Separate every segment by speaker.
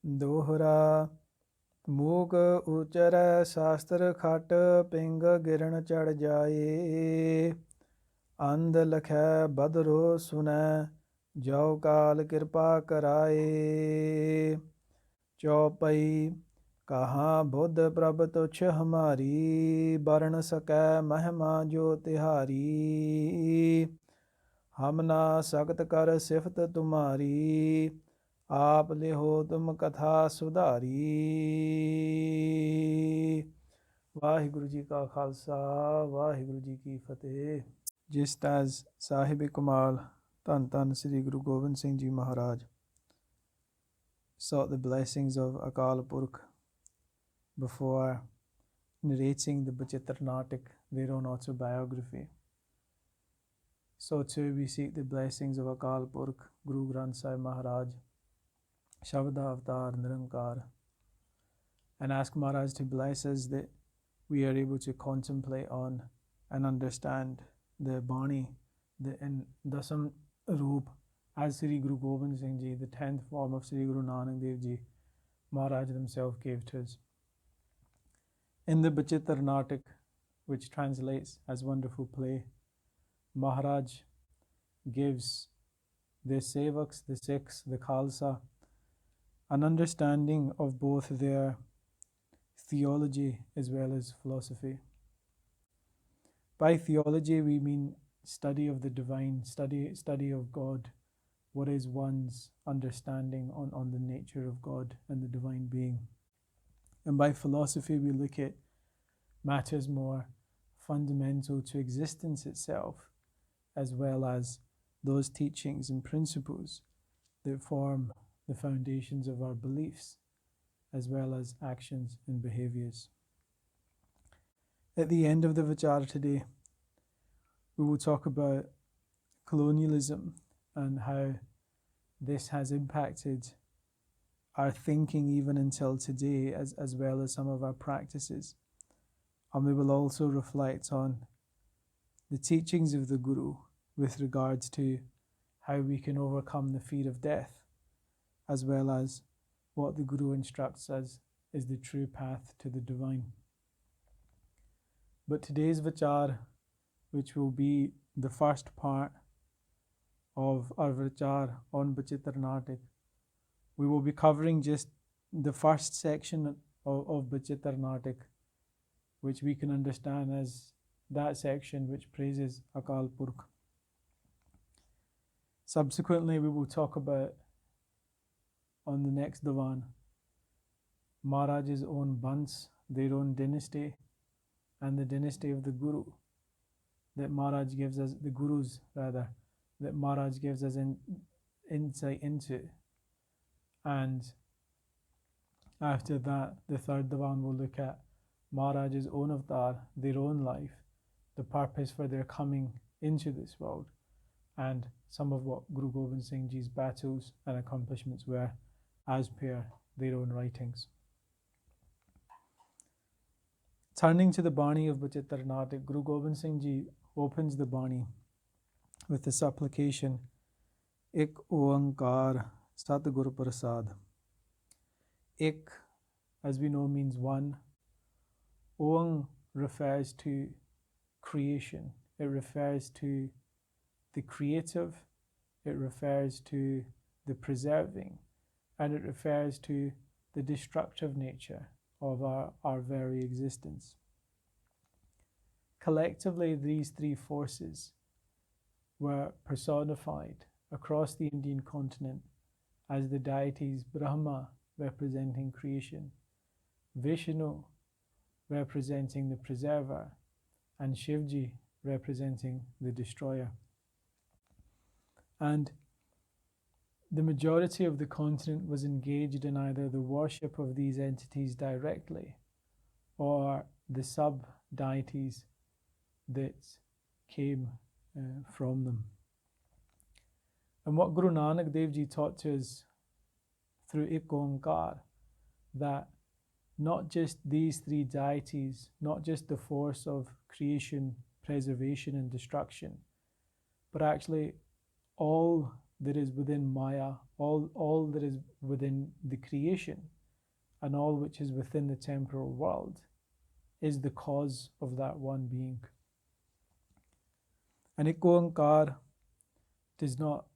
Speaker 1: ਦੋਹਰਾ ਮੂਕ ਉਚਰੈ ਸ਼ਾਸਤਰ ਖਟ ਪਿੰਗ ਗਿਰਨ ਚੜ ਜਾਏ ਅੰਧ ਲਖੈ ਬਦਰੋ ਸੁਨੈ ਜੋ ਕਾਲ ਕਿਰਪਾ ਕਰਾਏ ਚੌਪਈ ਕਹਾਂ ਬੁੱਧ ਪ੍ਰਭ ਤੁਛ ਹਮਾਰੀ ਬਰਨ ਸਕੈ ਮਹਿਮਾ ਜੋ ਤਿਹਾਰੀ ਹਮ ਨਾ ਸਖਤ ਕਰ ਸਿਫਤ ਤੁਮਾਰੀ ਆਪ ਲਿਹੋ ਤੁਮ ਕਥਾ ਸੁਧਾਰੀ। ਵਾਹਿਗੁਰੂ ਜੀ ਕਾ ਖਾਲਸਾ ਵਾਹਿਗੁਰੂ ਜੀ ਕੀ ਫਤਿਹ। Just as Sahib-e-Kamal ਧੰਨ ਧੰਨ Sri Guru Gobind Singh Ji Maharaj sought the blessings of Akaal Purakh before narrating the Bachitter Natak, their own autobiography, so too we seek the blessings of Akaal Purakh, Guru Granth Sahib Maharaj, Shabda Avatar Nirankar, and ask Maharaj to bless us that we are able to contemplate on and understand the Bani, the Dasam Roop as Sri Guru Gobind Singh Ji, the 10th form of Sri Guru Nanak Dev Ji, Maharaj himself gave to us. In the Bachitter Natak, which translates as wonderful play, Maharaj gives the Sevaks, the Sikhs, the Khalsa, an understanding of both their theology as well as philosophy. By theology we mean study of the divine, study of God, what is one's understanding on the nature of God and the divine being. And by philosophy we look at matters more fundamental to existence itself, as well as those teachings and principles that form the foundations of our beliefs, as well as actions and behaviors. At the end of the Vichar today, we will talk about colonialism and how this has impacted our thinking even until today, as well as some of our practices. And we will also reflect on the teachings of the Guru with regards to how we can overcome the fear of death, as well as what the Guru instructs us is the true path to the divine. But today's Vichar, which will be the first part of our Vichar on Bachitter Natak, we will be covering just the first section of Bachitter Natak, which we can understand as that section which praises Akaal Purakh. Subsequently, we will talk about, on the next Divan, Maharaj's own Bans, their own dynasty, and the dynasty of the Guru that Maharaj gives us, the Gurus rather, that Maharaj gives us insight into. And after that, the third Divan will look at Maharaj's own avatar, their own life, the purpose for their coming into this world, and some of what Guru Gobind Singh Ji's battles and accomplishments were as per their own writings. Turning to the Bani of Bachitter Natak, Guru Gobind Singh Ji opens the Bani with the supplication, Ik Oankar Sat Gur Prasad. Ik, as we know, means one. Oang refers to creation. It refers to the creative, it refers to the preserving, and it refers to the destructive nature of our very existence. Collectively, these three forces were personified across the Indian continent as the deities Brahma, representing creation, Vishnu, representing the preserver, and Shivji, representing the destroyer. And the majority of the continent was engaged in either the worship of these entities directly or the sub-deities that came from them. And what Guru Nanak Dev Ji taught to us through Ik Oankar, that not just these three deities, not just the force of creation, preservation and destruction, but actually all that is within Maya, all that is within the creation, and all which is within the temporal world, is the cause of that one being. And Ikonkar does not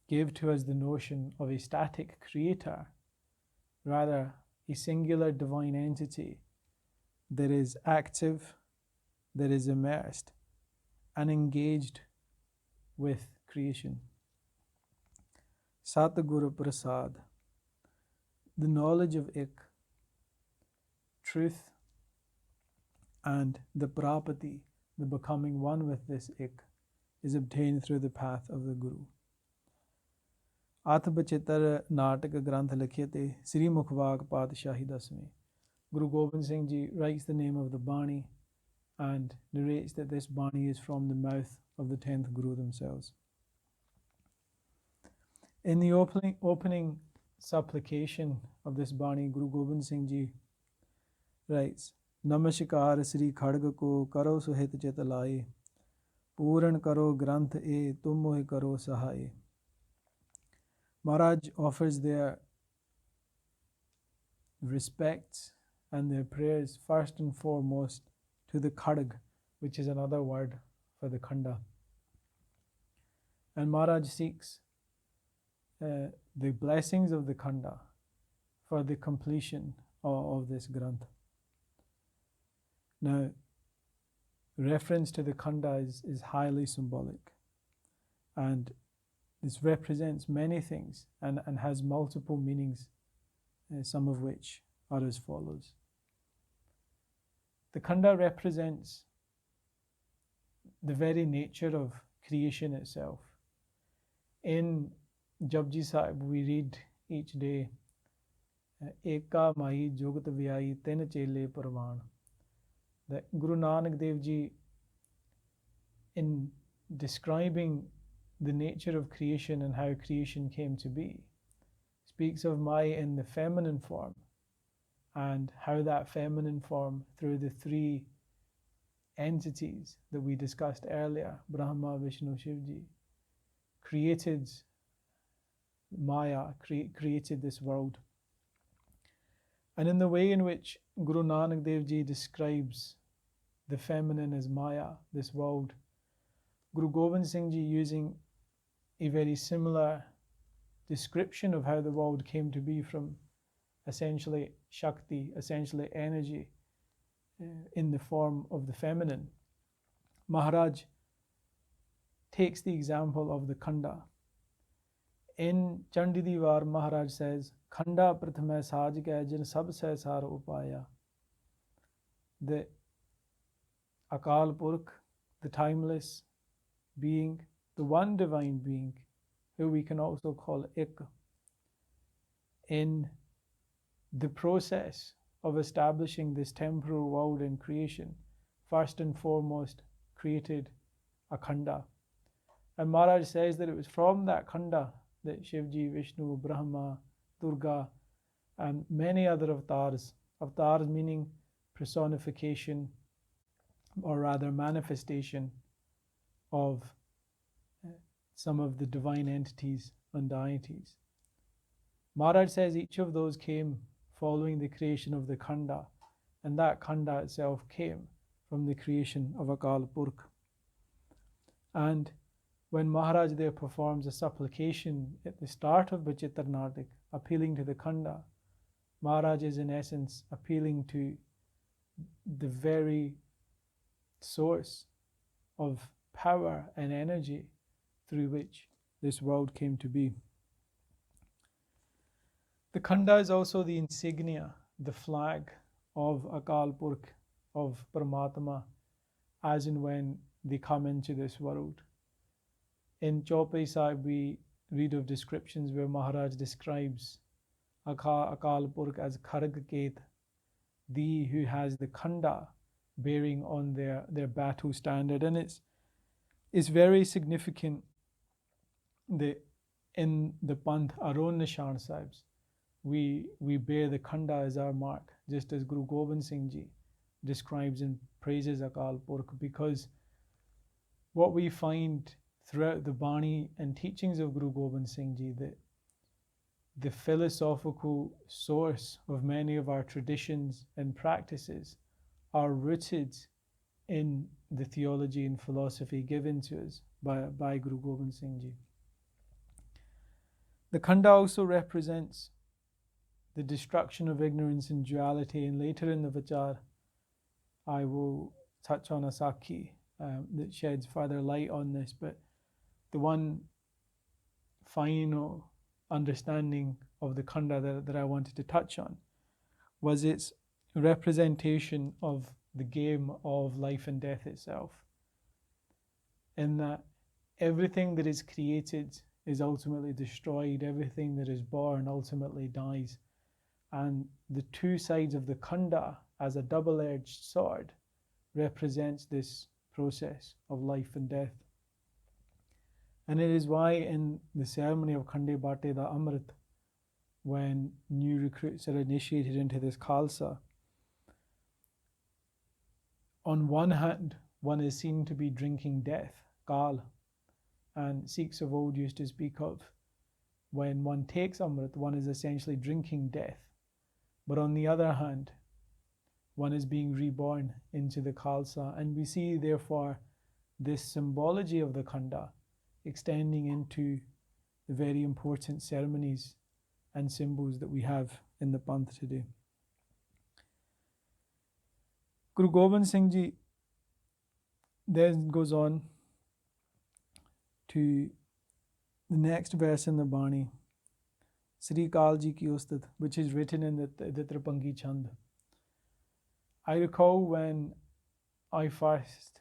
Speaker 1: give to us the notion of a static creator, rather a singular divine entity that is active, that is immersed and engaged with creation. Sat Guru Prasad, the knowledge of Ik, truth, and the prapati, the becoming one with this Ik, is obtained through the path of the Guru. At Bachitter Natak Granth Likhite Sri Mukhwag Patshahi Dasme. Guru Gobind Singh Ji writes the name of the Bani and narrates that this Bani is from the mouth of the 10th Guru themselves. In the opening supplication of this Bani, Guru Gobind Singh Ji writes, Namaskar Sri Khadga ko karo suhit chit laye, Puran karo granth e tum mohe karo sahaye. Maharaj offers their respects and their prayers first and foremost to the Khadg, which is another word for the Khanda. And Maharaj seeks the blessings of the Khanda for the completion of this Granth. Now, reference to the Khanda is highly symbolic, and this represents many things and has multiple meanings, some of which are as follows. The Khanda represents the very nature of creation itself. In Japji Sahib, we read each day, Eka Mai Jogat Vyai Ten Chele Parvan. That Guru Nanak Dev Ji, in describing the nature of creation and how creation came to be, speaks of Mai in the feminine form, and how that feminine form, through the three entities that we discussed earlier, Brahma, Vishnu, Shivji, created Maya, created this world. And in the way in which Guru Nanak Dev Ji describes the feminine as Maya, this world, Guru Gobind Singh Ji, using a very similar description of how the world came to be from essentially Shakti, essentially energy, in the form of the feminine, Maharaj takes the example of the Khanda. In Chandi Diwar, Maharaj says, Khanda prathame saj ke jin sab se sar upaya. The Akaal Purakh, the timeless being, the one divine being, who we can also call Ik, in the process of establishing this temporal world in creation, first and foremost created a Khanda. And Maharaj says that it was from that Khanda that Shivji, Vishnu, Brahma, Durga, and many other avatars meaning personification, or rather manifestation of some of the divine entities and deities. Maharaj says each of those came following the creation of the Khanda, and that Khanda itself came from the creation of Akaal Purakh. And when Maharaj there performs a supplication at the start of Bachitter Natak, appealing to the Khanda, Maharaj is in essence appealing to the very source of power and energy through which this world came to be. The Khanda is also the insignia, the flag of Akaal Purakh, of Paramatma, as and when they come into this world. In Chaupai Sahib, we read of descriptions where Maharaj describes Akaal Purakh as Kharag Ket, the who has the Khanda bearing on their battle standard. And it's very significant that in the Panth, our own Nishan Sahibs, we bear the Khanda as our mark, just as Guru Gobind Singh Ji describes and praises Akaal Purakh, because what we find throughout the Bani and teachings of Guru Gobind Singh Ji that the philosophical source of many of our traditions and practices are rooted in the theology and philosophy given to us by Guru Gobind Singh Ji. The Khanda also represents the destruction of ignorance and duality, and later in the Vichar I will touch on a Sakhi that sheds further light on this, but the one final understanding of the Khanda that I wanted to touch on was its representation of the game of life and death itself, in that everything that is created is ultimately destroyed, everything that is born ultimately dies, and the two sides of the Khanda as a double-edged sword represents this process of life and death. And it is why in the ceremony of Khande Bate da Amrit, when new recruits are initiated into this Khalsa, on one hand, one is seen to be drinking death, Kaal, and Sikhs of old used to speak of when one takes Amrit, one is essentially drinking death. But on the other hand, one is being reborn into the Khalsa, and we see therefore this symbology of the Khanda extending into the very important ceremonies and symbols that we have in the Panth today. Guru Gobind Singh Ji then goes on to the next verse in the Bani, Sri Kaal Ji ki Ustat, which is written in the Tripangi Chand. I recall when I first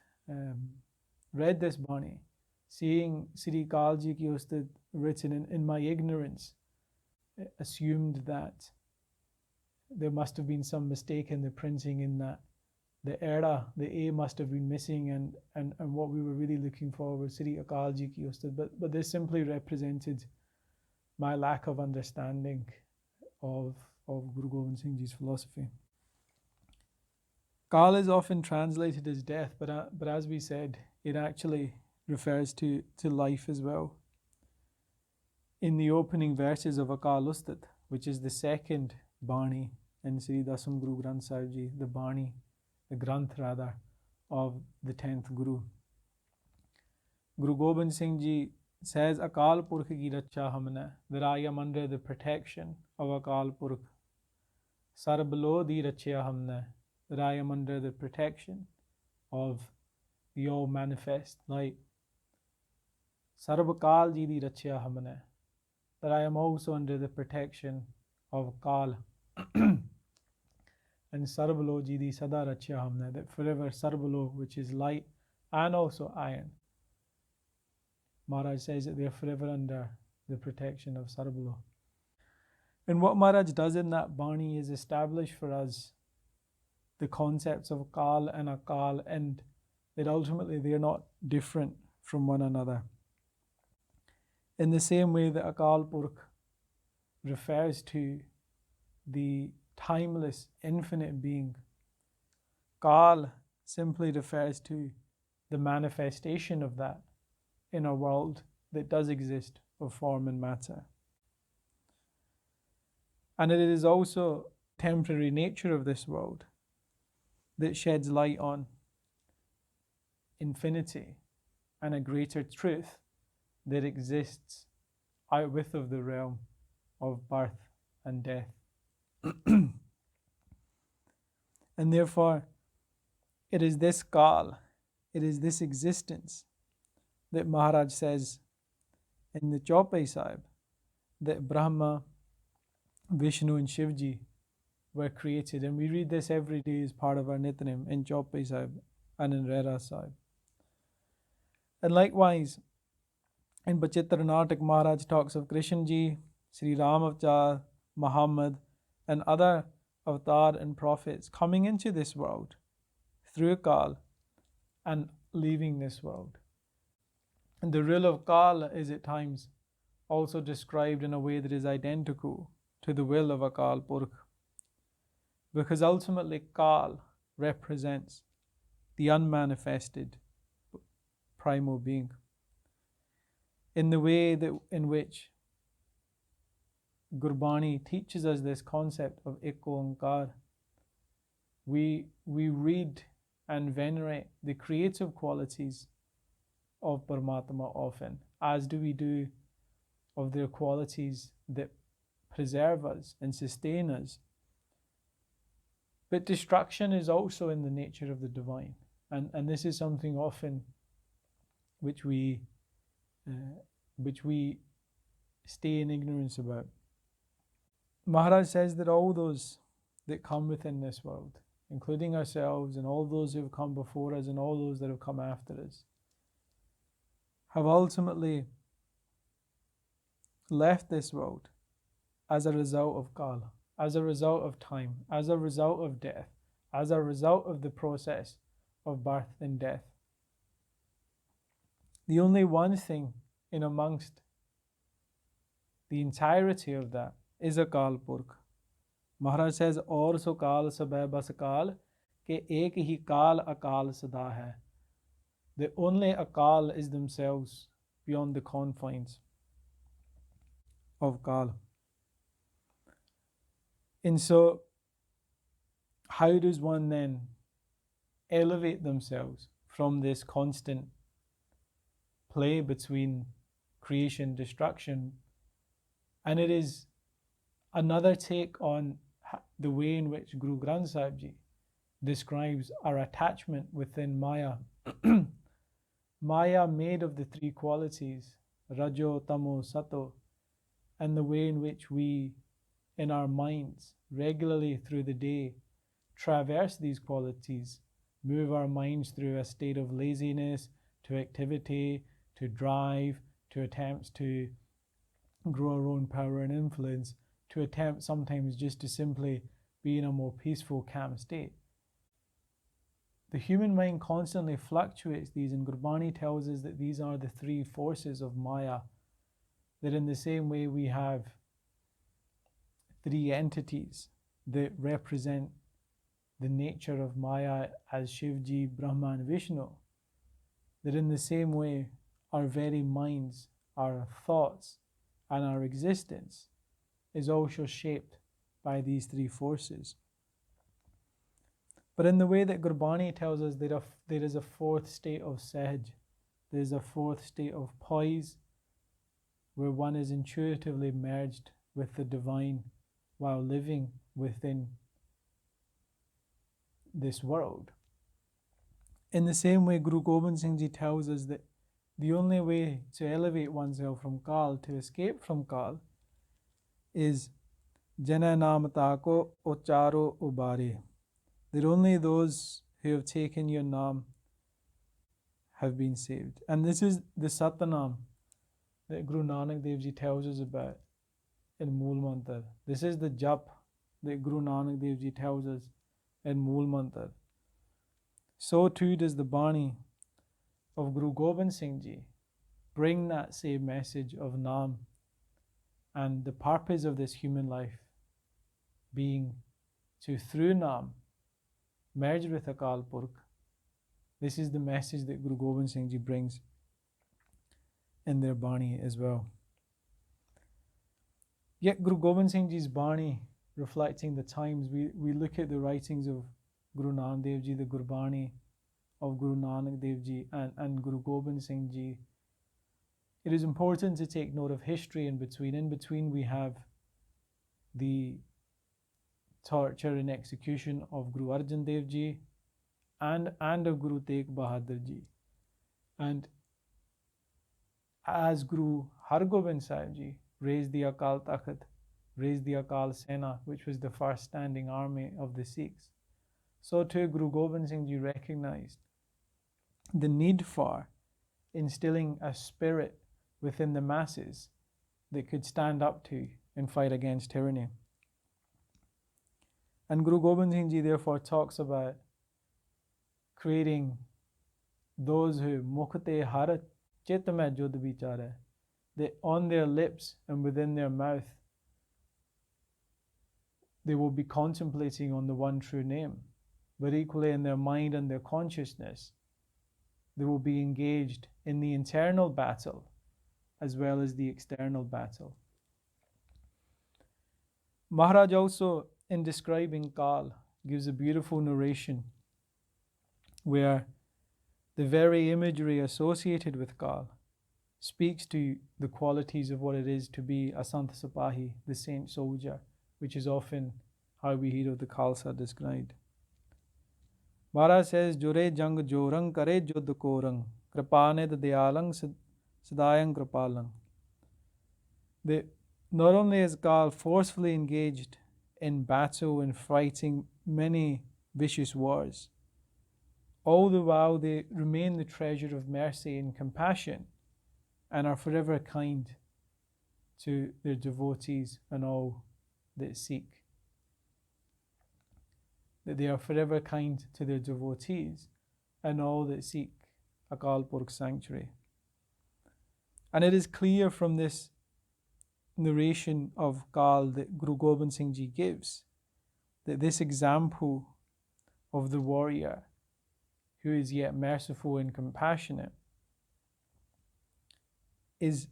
Speaker 1: read this Bani, seeing Sri Kaal Ji ki Ustat written in my ignorance, assumed that there must have been some mistake in the printing, in that the era, the A must have been missing, and what we were really looking for was Sri Akaal Ji ki Ustat. But this simply represented my lack of understanding of Guru Gobind Singh Ji's philosophy. Kaal is often translated as death, but as we said, it actually refers to life as well. In the opening verses of Akaal Ustat, which is the second Bani in Sri Dasam Guru Granth Sahib Ji, the Bani, the Granth rather, of the 10th Guru, Guru Gobind Singh Ji says, Akaal Purakh ki racha hamne, that I am under the protection of Akaal Purakh. Sarbalo di rachya hamne, that I am under the protection of the all manifest light. Sarvakal ji di rachya hamne, that I am also under the protection of Kaal. And Sarvalo ji di sada rachya hamne, that forever Sarvalo, which is light and also iron, Maharaj says that they are forever under the protection of Sarvalo. And what Maharaj does in that Bani is establish for us the concepts of Kaal and Akaal, and that ultimately they are not different from one another. In the same way that Akaal Purakh refers to the timeless, infinite being, Kaal simply refers to the manifestation of that in a world that does exist of form and matter. And it is also temporary nature of this world that sheds light on infinity and a greater truth that exists outwith of the realm of birth and death. And therefore, it is this Kaal, it is this existence that Maharaj says in the Chaupai Sahib that Brahma, Vishnu and Shivji were created. And we read this every day as part of our Nitnem in Chaupai Sahib and in Rera Sahib. And likewise, in Bachitter Natak, Maharaj talks of Krishna Ji, Sri Ram Avatar, Muhammad, and other avatar and prophets coming into this world through Kaal and leaving this world. And the rule of Kaal is at times also described in a way that is identical to the will of Akaal Purakh, because ultimately Kaal represents the unmanifested primal being. in the way that in which Gurbani teaches us this concept of Ek Onkar, we read and venerate the creative qualities of Paramatma often, as do we do of their qualities that preserve us and sustain us. But destruction is also in the nature of the divine, and this is something often which we stay in ignorance about. Maharaj says that all those that come within this world, including ourselves and all those who have come before us and all those that have come after us, have ultimately left this world as a result of Kaal, as a result of time, as a result of death, as a result of the process of birth and death. The only one thing in amongst the entirety of that is Akaal Purakh. Maharaj says, Aur so Kaal sabhai bas Kaal, ke ek hi Kaal Akaal sada hai. The only Akaal is themselves beyond the confines of Kaal. And so, how does one then elevate themselves from this constant play between creation and destruction? And it is another take on the way in which Guru Granth Sahib Ji describes our attachment within Maya. Maya made of the three qualities, Rajo, Tamo, Sato, and the way in which we, in our minds, regularly through the day, traverse these qualities, move our minds through a state of laziness, to activity, to drive, to attempts to grow our own power and influence, to attempt sometimes just to simply be in a more peaceful, calm state. The human mind constantly fluctuates these, and Gurbani tells us that these are the three forces of Maya, that in the same way we have three entities that represent the nature of Maya as Shivji, Brahma and Vishnu, that in the same way our very minds, our thoughts and our existence is also shaped by these three forces. But in the way that Gurbani tells us that there is a fourth state of Sahaj, there is a fourth state of poise, where one is intuitively merged with the divine while living within this world. In the same way, Guru Gobind Singh Ji tells us that the only way to elevate oneself from Kaal, to escape from Kaal, is Jana Namatako Ocharo Ubare. That only those who have taken your Naam have been saved. And this is the Satanam that Guru Nanak Dev Ji tells us about in Mool Mantar. This is the Jap that Guru Nanak Dev Ji tells us in Mool Mantar. So too does the Bani of Guru Gobind Singh Ji bring that same message of Naam, and the purpose of this human life being to, through Naam, merge with Akaal Purakh. This is the message that Guru Gobind Singh Ji brings in their Bani as well. Yet Guru Gobind Singh Ji's Bani, reflecting the times, we look at the writings of Guru Nanak Dev Ji, the Gurbani of Guru Nanak Dev Ji and Guru Gobind Singh Ji. It is important to take note of history in between. In between we have the torture and execution of Guru Arjan Dev Ji and of Guru Tegh Bahadur Ji. And as Guru Har Gobind Sahib Ji raised the Akaal Takht, raised the Akaal Sena, which was the first standing army of the Sikhs, so too Guru Gobind Singh Ji recognized the need for instilling a spirit within the masses that could stand up to and fight against tyranny. And Guru Gobind Singh Ji therefore talks about creating those who Mukhte Harat Chit Mein Jud Vichar, that on their lips and within their mouth they will be contemplating on the one true name, but equally in their mind and their consciousness they will be engaged in the internal battle as well as the external battle. Maharaj also, in describing Kaal, gives a beautiful narration where the very imagery associated with Kaal speaks to the qualities of what it is to be a Sant Sipahi, the saint soldier, which is often how we hear of the Khalsa described. Maharaj says, Jure jang jorang kare jud korang, kripaned dayalang sadayang kripalang. Not only is Kaal forcefully engaged in battle and fighting many vicious wars, all the while they remain the treasure of mercy and compassion and are forever kind to their devotees and all that seek. That they are forever kind to their devotees and all that seek Akaal Purakh sanctuary. And it is clear from this narration of Kaal that Guru Gobind Singh Ji gives that this example of the warrior who is yet merciful and compassionate is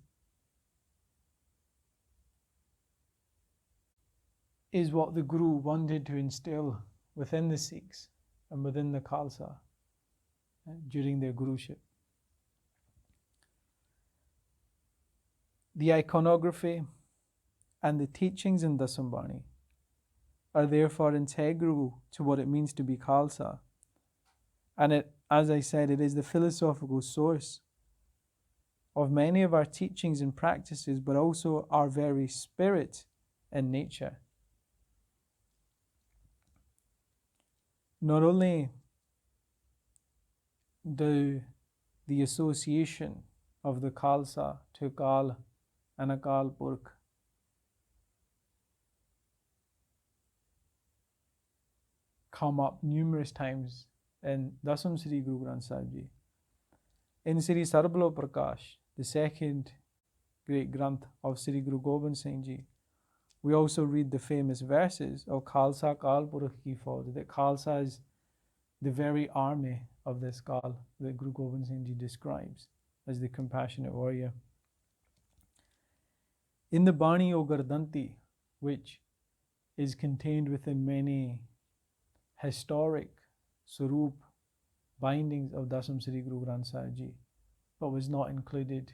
Speaker 1: what the Guru wanted to instill within the Sikhs and within the Khalsa during their Guruship. The iconography and the teachings in Dasambani are therefore integral to what it means to be Khalsa. And it, as I said, it is the philosophical source of many of our teachings and practices, but also our very spirit and nature. Not only do the association of the Khalsa to Kaal and Akaal Purakh come up numerous times in Dasam Sri Guru Granth Sahib Ji. In Sri Sarbalo Prakash, the second great Granth of Sri Guru Gobind Singh Ji, we also read the famous verses of Khalsa Akaal Purakh ki Faud, that Khalsa is the very army of this Kaal that Guru Gobind Singh Ji describes as the compassionate warrior. In the Bani o Gardanti, which is contained within many historic Sarup bindings of Dasam Sri Guru Granth Sahib Ji, but was not included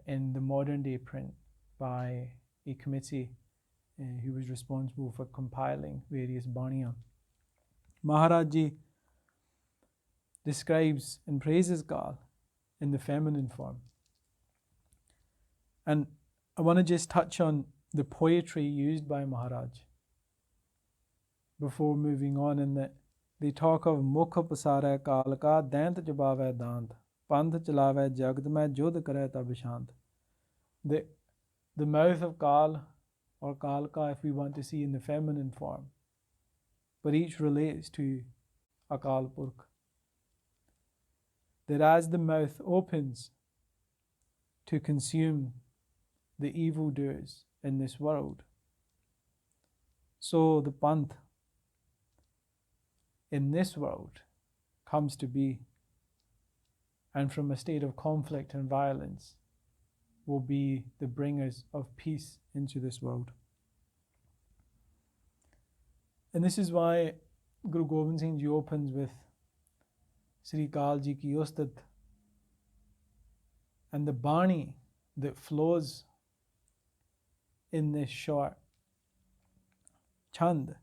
Speaker 1: in the modern day print by a committee who was responsible for compiling various Baniya. Maharaj Ji describes and praises Kaal in the feminine form. And I want to just touch on the poetry used by Maharaj before moving on, in that they talk of Mukha pasare Kaal ka dant jabave dant panth chalave jagd mein jodh kare tab shant. The mouth of Kaal, or Kalka if we want to see in the feminine form, but each relates to Akaal Purakh. That as the mouth opens to consume the evildoers in this world, so the Panth in this world comes to be, and from a state of conflict and violence will be the bringers of peace into this world. And this is why Guru Gobind Singh Ji opens with Sri Kaal Ji ki Ustat, and the Bani that flows in this short chand,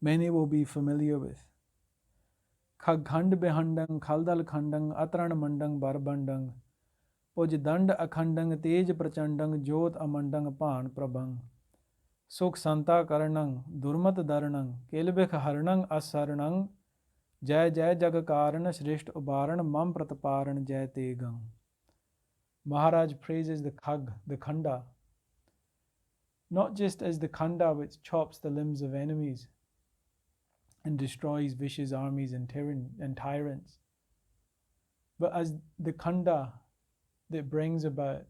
Speaker 1: many will be familiar with. Khag khand behandang, khaldal khandang, atran mandang, barbandang, poj dand akhandang, tej prachandang, jot amandang, pan prabhang, sukh santa karanang, durmat daranang, kelbekh harnang asarnang, jai jai jagakarana, shrishth ubaran, mam prataparan, jai tegang. Maharaj praises the Khag, the Khanda, not just as the Khanda which chops the limbs of enemies and destroys vicious armies and tyrants, but as the Khanda that brings about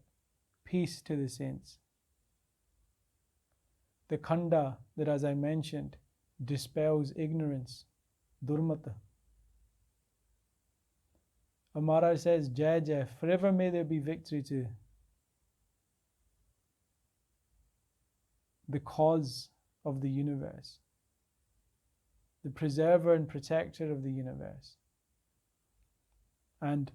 Speaker 1: peace to the saints. The Khanda that, as I mentioned, dispels ignorance, durmata. And Maharaj says, Jai Jai, forever may there be victory to the cause of the universe, the preserver and protector of the universe. And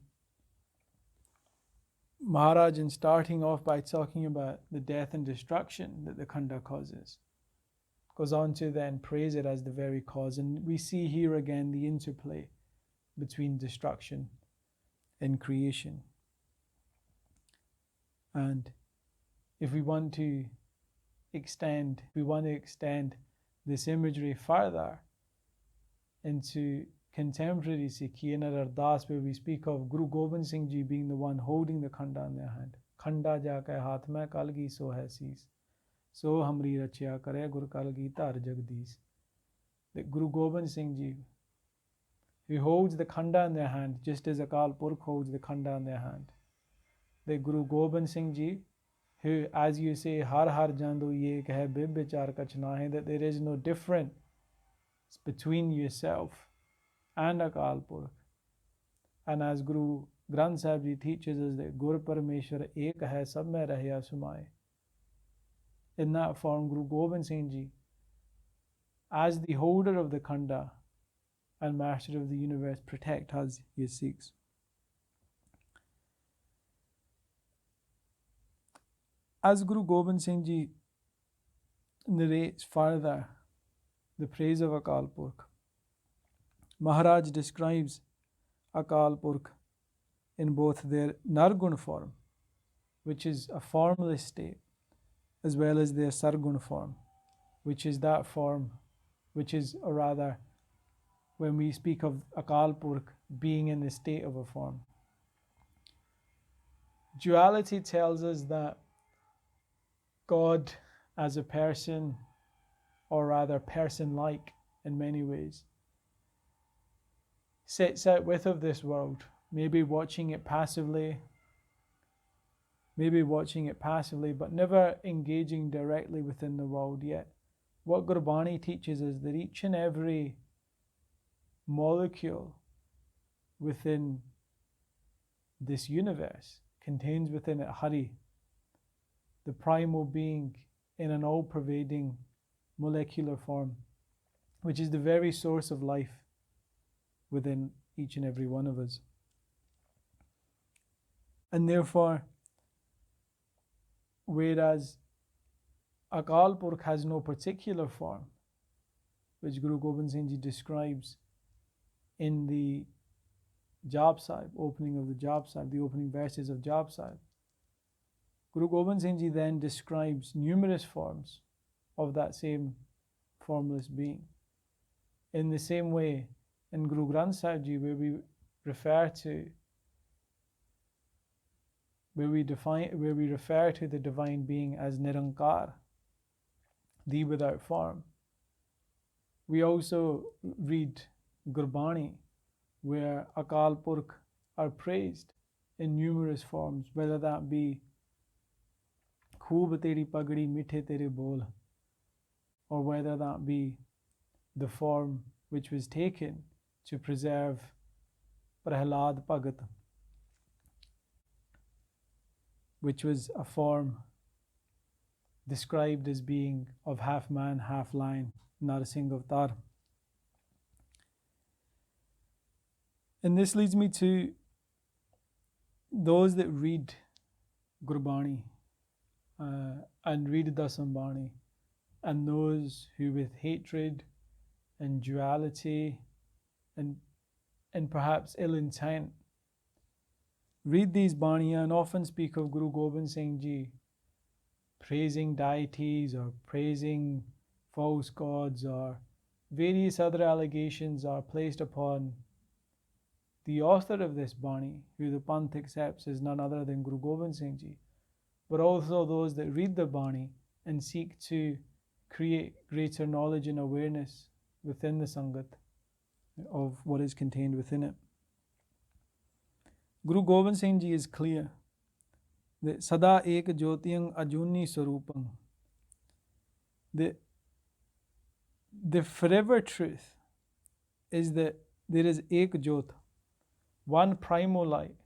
Speaker 1: Maharaj, in starting off by talking about the death and destruction that the Khanda causes, goes on to then praise it as the very cause. And we see here again the interplay between destruction and creation. And if we want to extend this imagery further into contemporary Sikhi in our Ardas, where we speak of Guru Gobind Singh Ji being the one holding the Khanda in their hand. Khanda ja ke haath mein kalgi so hai sees. So hamri rachya kare gur kalgi tar jagdish. That Guru Gobind Singh Ji, who holds the Khanda in their hand, just as Akaal Purakh holds the Khanda in their hand. That Guru Gobind Singh Ji, who, as you say, har jandu ye keh Vichar kach nahe, that there is no difference between yourself and Akaal Purakh. And as Guru Granth Sahib Ji teaches us that Gur Parameshwar ek hai sab mein rahya sumaye. In that form, Guru Gobind Singh Ji, as the holder of the Khanda and master of the universe, protect us, ye Sikhs. As Guru Gobind Singh Ji narrates further the praise of Akaal Purakh, Maharaj describes Akaal Purakh in both their Nargun form, which is a formless state, as well as their Sargun form, which is that form, which is, or rather, when we speak of Akaal Purakh being in the state of a form. Duality tells us that God as a person, or rather person-like in many ways, sits out with of this world, maybe watching it passively, but never engaging directly within the world yet. What Gurbani teaches us that each and every molecule within this universe contains within it Hari, the primal being in an all-pervading molecular form, which is the very source of life within each and every one of us. And therefore, whereas Akaal Purakh has no particular form, which Guru Gobind Singh Ji describes in the Jap Sahib, opening of the Jap Sahib, the opening verses of Jap Sahib, Guru Gobind Singh Ji then describes numerous forms of that same formless being. In the same way, in Guru Granth Sahib Ji, where we refer to the divine being as Nirankar, the without form, we also read Gurbani, where Akaal Purakh are praised in numerous forms, whether that be Khoob teri pagdi mithe tere bol, or whether that be the form which was taken to preserve Prahlad Bhagat, which was a form described as being of half man, half lion, Narsingh Avatar. And this leads me to those that read Gurbani and read Dasambani, and those who with hatred and duality and perhaps ill intent read these Baniya and often speak of Guru Gobind Singh Ji, praising deities or praising false gods, or various other allegations are placed upon the author of this Bani, who the Panth accepts as none other than Guru Gobind Singh Ji, but also those that read the Bani and seek to create greater knowledge and awareness within the Sangat of what is contained within it. Guru Gobind Singh Ji is clear that Sada Ek Jyotiyang Ajuni Sarupam, the forever truth is that there is Ek Jyot, one primal light,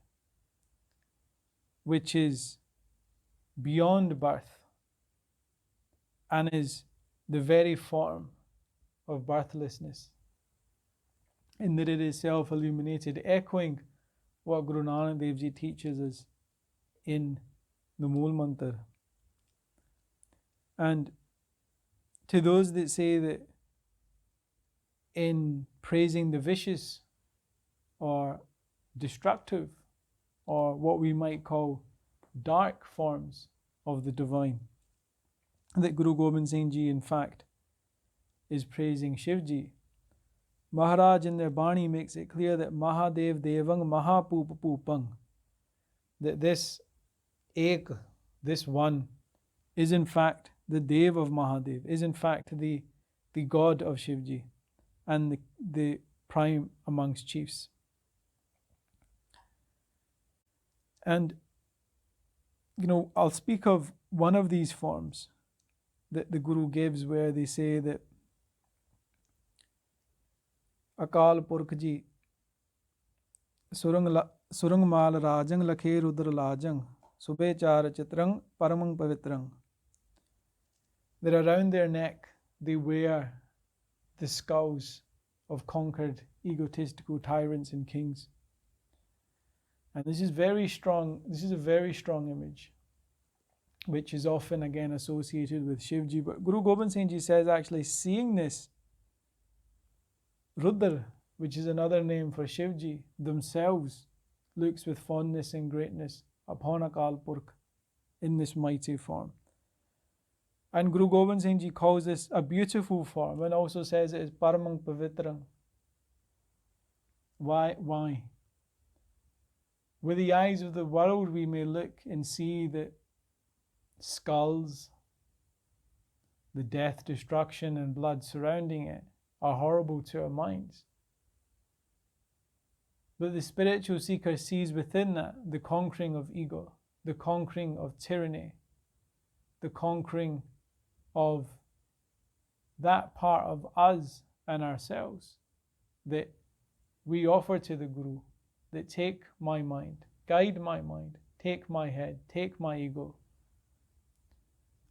Speaker 1: which is beyond birth, and is the very form of birthlessness, in that it is self-illuminated, echoing what Guru Nanak Dev Ji teaches us in the Mool Mantra. And to those that say that in praising the vicious or destructive or what we might call dark forms of the divine, that Guru Gobind Singh Ji in fact is praising Shivji, Maharaj in their Bani makes it clear that Mahadev Devang Mahapoop Poopang, that this Ek, this one, is in fact the Dev of Mahadev, is in fact the God of Shivji and the prime amongst chiefs. And, I'll speak of one of these forms that the Guru gives, where they say that Akaal Purakh Ji Surang Mal Rajang Lakhe Rudra Lajang Sube Char Chitrang Paramang Pavitrang, that around their neck they wear the skulls of conquered egotistical tyrants and kings. And this is very strong. This is a very strong image, which is often again associated with Shivji. But Guru Gobind Singh Ji says, actually seeing this, Rudra, which is another name for Shivji, themselves looks with fondness and greatness upon Akaal Purakh in this mighty form. And Guru Gobind Singh Ji calls this a beautiful form, and also says it is Paramang Pavitrang. Why? With the eyes of the world we may look and see that skulls, the death, destruction and blood surrounding it are horrible to our minds. But the spiritual seeker sees within that the conquering of ego, the conquering of tyranny, the conquering of that part of us and ourselves that we offer to the Guru, that take my mind, guide my mind, take my head, take my ego.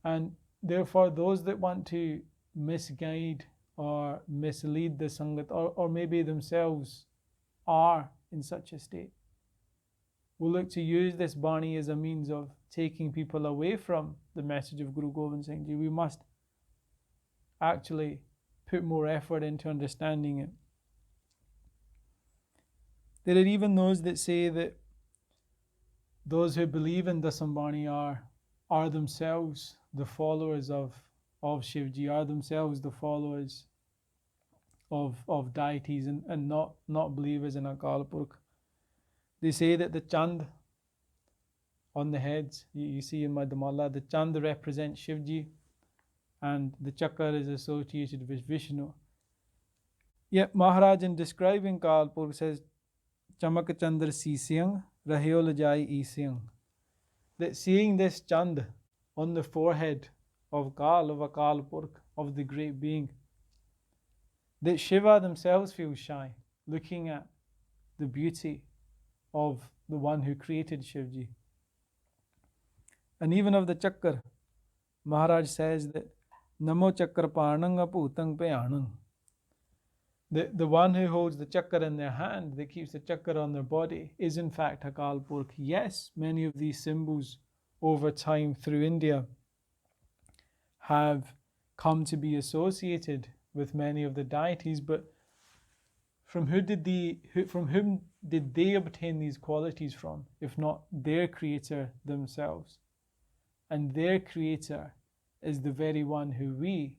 Speaker 1: And therefore those that want to misguide or mislead the Sangat, or maybe themselves are in such a state, will look to use this Bani as a means of taking people away from the message of Guru Gobind Singh Ji. We must actually put more effort into understanding it. There are even those that say that those who believe in Dasambani are themselves the followers of Shivji, are themselves the followers of deities and not believers in Akaal Purakh. They say that the Chand on the heads, you see in my dhummala, the Chand represents Shivji and the Chakar is associated with Vishnu. Yet Maharaj in describing Akaal Purakh says, Chamak Chandra Sisiyang Rahyo Lajai Isiyang, that seeing this Chand on the forehead of Kaal, of Akaal Purakh, of the great being, that Shiva themselves feel shy looking at the beauty of the one who created Shivji. And even of the Chakra, Maharaj says that Namo Chakra Parnang Aputang Payanang, the one who holds the Chakra in their hand, that keeps the Chakra on their body, is in fact Akaal Purakh. Yes, many of these symbols over time through India have come to be associated with many of the deities, but from whom did they obtain these qualities from, if not their creator themselves? And their creator is the very one who we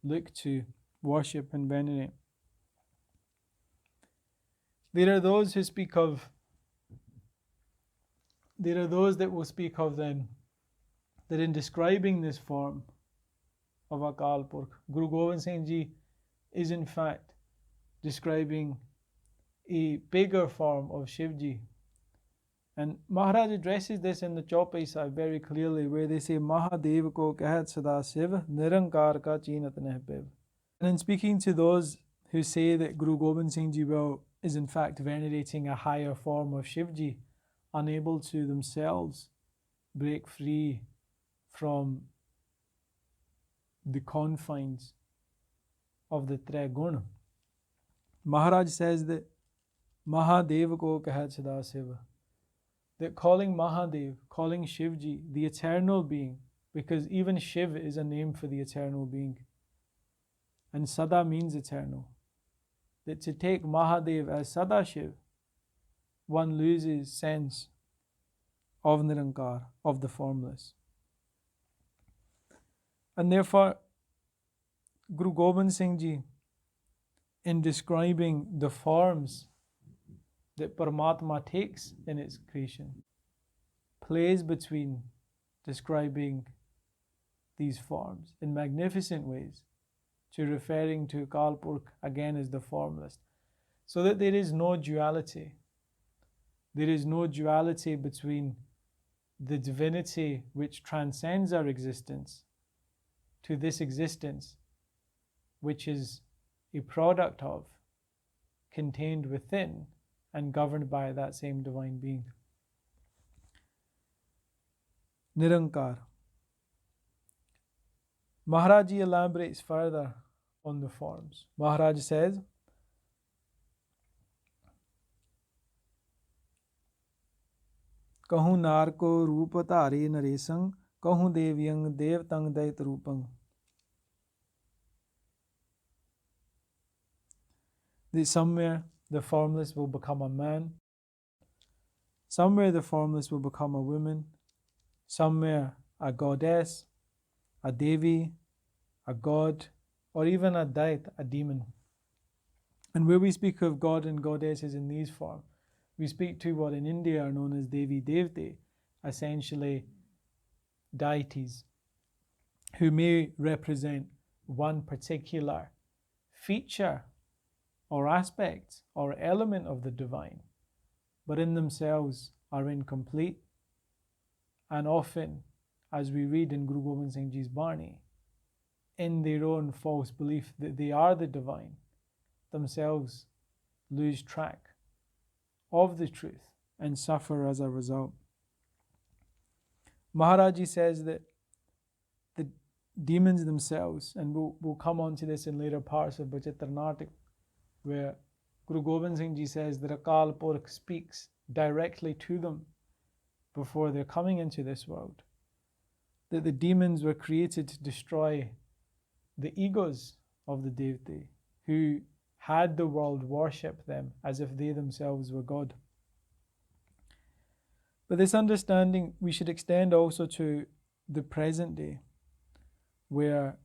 Speaker 1: look to worship and venerate. There are those who speak of, there are those that will speak of then, that in describing this form of Akaal Purakh, Guru Gobind Singh Ji is in fact describing a bigger form of Shivji. And Maharaj addresses this in the Chaupai Sahib very clearly, where they say, Mahadev ko kahat sada Shiv, nirankar ka chinat nehpev. And in speaking to those who say that Guru Gobind Singh Ji is in fact venerating a higher form of Shivji, unable to themselves break free from the confines of the Tre Gun. Maharaj says that Mahadev ko kahat sada Siva, that calling Mahadev, calling Shivji, the eternal being, because even Shiv is a name for the eternal being, and Sada means eternal, that to take Mahadev as Sada Shiv, one loses sense of Nirankar, of the formless. And therefore, Guru Gobind Singh Ji, in describing the forms that Paramatma takes in its creation, plays between describing these forms in magnificent ways to referring to Akaal Purakh again as the formless, so that there is no duality. There is no duality between the divinity which transcends our existence to this existence which is a product of, contained within, and governed by that same divine being. Nirankar. Maharaj elaborates further on the forms. Maharaj says, Kahun nar ko rupa dhare naresang, kahun devyang devtang dait rupang. That somewhere the formless will become a man, somewhere the formless will become a woman, somewhere a goddess, a devi, a god, or even a dait, a demon. And where we speak of god and goddesses in these forms, we speak to what in India are known as Devi Devte, essentially deities, who may represent one particular feature or aspect or element of the divine, but in themselves are incomplete, and often, as we read in Guru Gobind Singh Ji's Bani, in their own false belief that they are the divine, themselves lose track of the truth and suffer as a result. Maharaji says that the demons themselves, and we'll come on to this in later parts of Bachitter Natak, where Guru Gobind Singh Ji says that Akaal Purakh speaks directly to them before they're coming into this world, that the demons were created to destroy the egos of the Devte, who had the world worship them as if they themselves were God. But this understanding we should extend also to the present day, where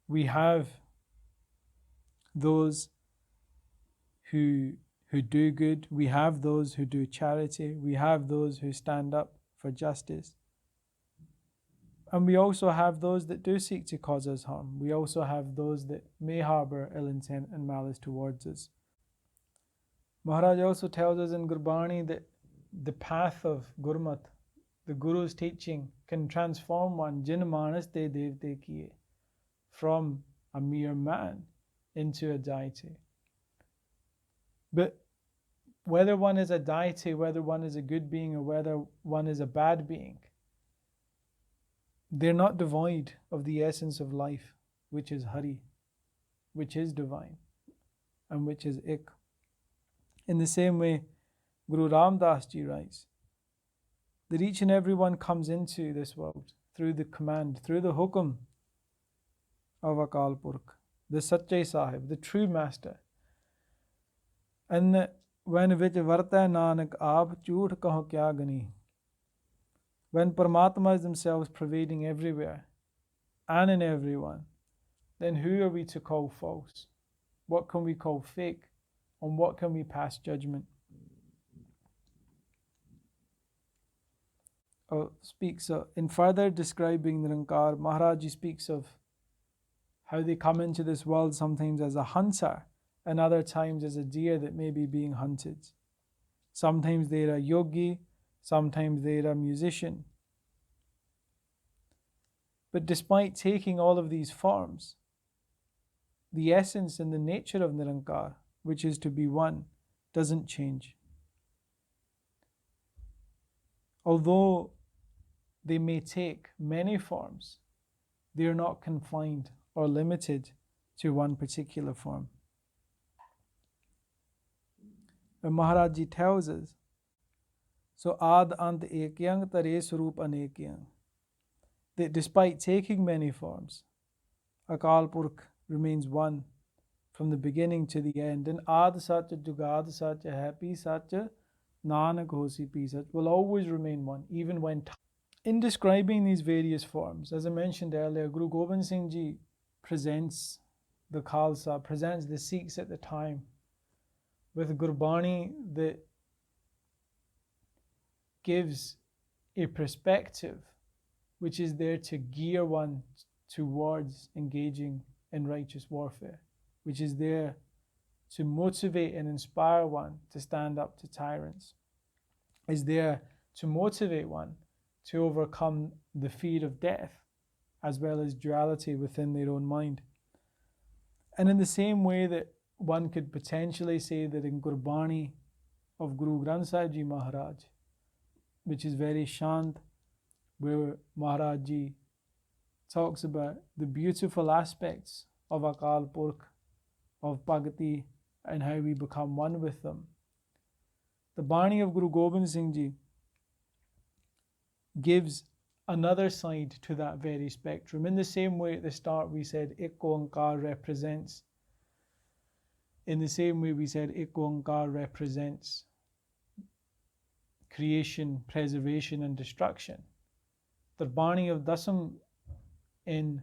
Speaker 1: we have those who do good, we have those who do charity, we have those who stand up for justice, and we also have those that do seek to cause us harm. We also have those that may harbour ill intent and malice towards us. Maharaj also tells us in Gurbani that the path of Gurmat, the Guru's teaching, can transform one jin manas te devte kiye, from a mere man into a deity. But whether one is a deity, whether one is a good being, or whether one is a bad being, they're not devoid of the essence of life, which is Hari, which is divine, and which is Ik. In the same way, Guru Ram Das Ji writes that each and every one comes into this world through the command, through the hukum of Akaal Purakh, the Sache Sahib, the true master. And when vich varta nanak aap jhoot kaho kya gani, when Paramatma is themselves pervading everywhere and in everyone, then who are we to call false? What can we call fake? On what can we pass judgment? In further describing Nirankar, Maharaj speaks of how they come into this world sometimes as a hunter, and other times as a deer that may be being hunted. Sometimes they're a yogi, sometimes they're a musician. But despite taking all of these forms, the essence and the nature of Nirankar, which is to be one, doesn't change. Although they may take many forms, They are not confined or limited to one particular form. And Maharaj Ji tells us, so Ad Ant Ekyang Tare Swarup Anekyang, that despite taking many forms, Akaal Purakh remains one from the beginning to the end. And Ad Sach, Jugad Sach, Happy Sach, Nanak Hosi Pi Sach will always remain one, even when in describing these various forms, as I mentioned earlier, Guru Gobind Singh Ji presents the Khalsa, presents the Sikhs at the time with Gurbani that gives a perspective which is there to gear one towards engaging in righteous warfare, which is there to motivate and inspire one to stand up to tyrants, is there to motivate one to overcome the fear of death, as well as duality within their own mind. And in the same way that one could potentially say that in Gurbani of Guru Granth Sahib Ji Maharaj, which is very shant, where Maharaj Ji talks about the beautiful aspects of Akaal Purakh, of Bhagati, and how we become one with them. The Bani of Guru Gobind Singh Ji gives another side to that very spectrum. In the same way at the start we said Ek Oankar represents, in the same way we said Ek Oankar represents creation, preservation and destruction. The Bani of Dasam, in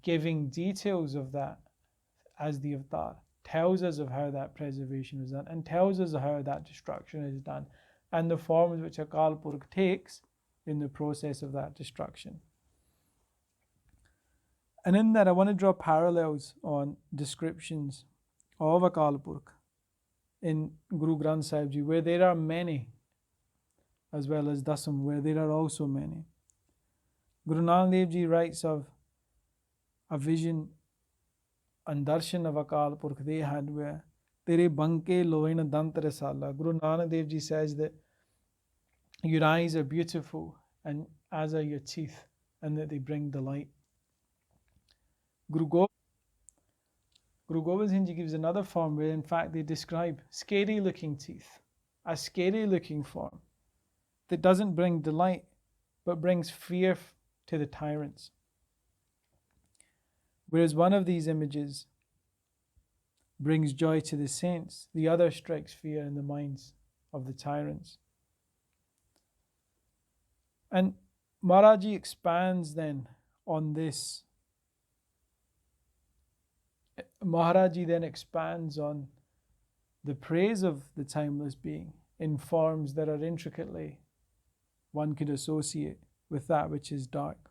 Speaker 1: giving details of that as the avatar, tells us of how that preservation is done and tells us how that destruction is done and the forms which Akaal Purakh takes in the process of that destruction. And in that I want to draw parallels on descriptions of Akaal Purakh in Guru Granth Sahib Ji, where there are many, as well as Dasam, where there are also many. Guru Nanak Dev Ji writes of a vision and darshan of Akaal Purakh they had, where Tere banke loin dant rasala. Guru Nanak Dev Ji says that your eyes are beautiful and as are your teeth, and that they bring delight. Guru Gobind Singh Ji gives another form where in fact they describe scary looking teeth, a scary looking form that doesn't bring delight but brings fear to the tyrants. Whereas one of these images brings joy to the saints, the other strikes fear in the minds of the tyrants. And Maharaj Ji expands then on this. Maharaj Ji then expands on the praise of the timeless being in forms that are intricately one could associate with that which is dark.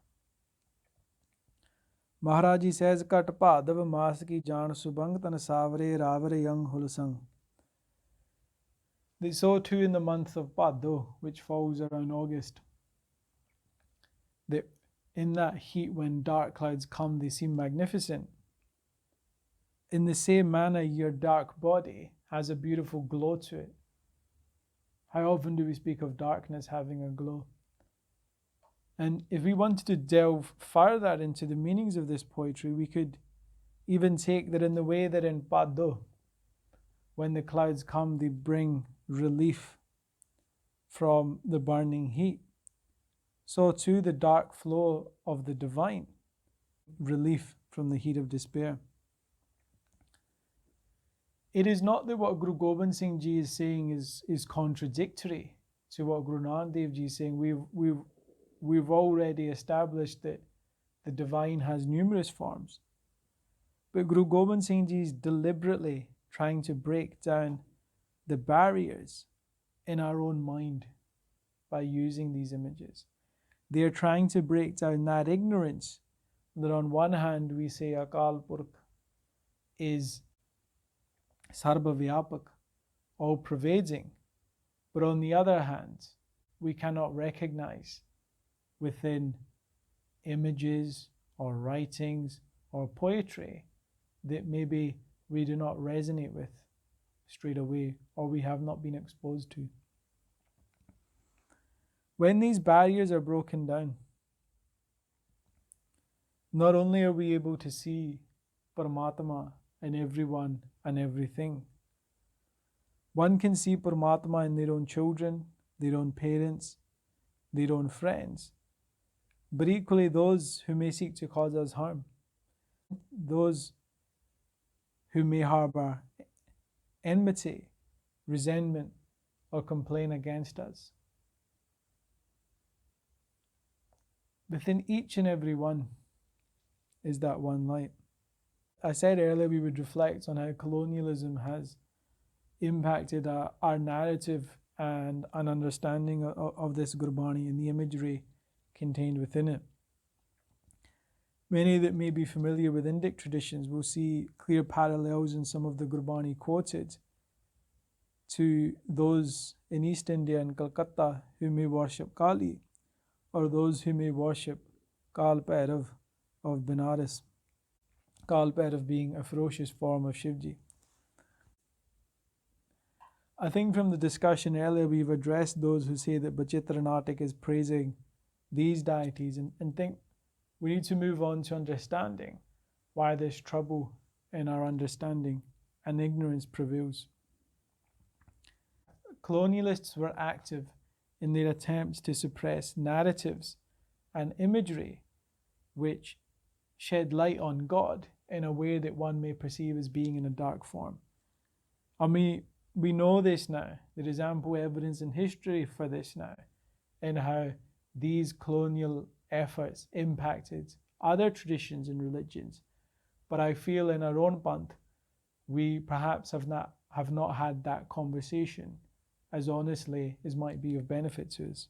Speaker 1: Maharaj Ji says, Kat Padav Mas ki jaan subang tan savre ravre yang hulsang. So too in the month of Bhaddo, which falls around August, that in that heat when dark clouds come, they seem magnificent. In the same manner, your dark body has a beautiful glow to it. How often do we speak of darkness having a glow? And if we wanted to delve further into the meanings of this poetry, we could even take that in the way that in Bhaddo, when the clouds come, they bring relief from the burning heat. So too the dark flow of the divine, relief from the heat of despair. It is not that what Guru Gobind Singh Ji is saying is contradictory to what Guru Nanak Dev Ji is saying. We've already established that the divine has numerous forms. But Guru Gobind Singh Ji is deliberately trying to break down the barriers in our own mind by using these images. They are trying to break down that ignorance that on one hand we say Akaal Purakh is Sarva Vyapak, all pervading, but on the other hand we cannot recognize within images or writings or poetry that maybe we do not resonate with straight away or we have not been exposed to. When these barriers are broken down, not only are we able to see Paramatma in everyone and everything, one can see Paramatma in their own children, their own parents, their own friends, but equally those who may seek to cause us harm, those who may harbor enmity, resentment, or complain against us. Within each and every one is that one light. I said earlier we would reflect on how colonialism has impacted our narrative and an understanding of this Gurbani and the imagery contained within it. Many that may be familiar with Indic traditions will see clear parallels in some of the Gurbani quoted to those in East India and Calcutta who may worship Kali, or those who may worship Akaal Purakh of Benares, Akaal Purakh being a ferocious form of Shivji. I think from the discussion earlier we've addressed those who say that Bachitter Natak is praising these deities and think we need to move on to understanding why this trouble in our understanding and ignorance prevails. Colonialists were active in their attempts to suppress narratives and imagery which shed light on God in a way that one may perceive as being in a dark form. And we know this now. There is ample evidence in history for this now, in how these colonial efforts impacted other traditions and religions. But I feel in our own Panth, we perhaps have not had that conversation as honestly as might be of benefit to us.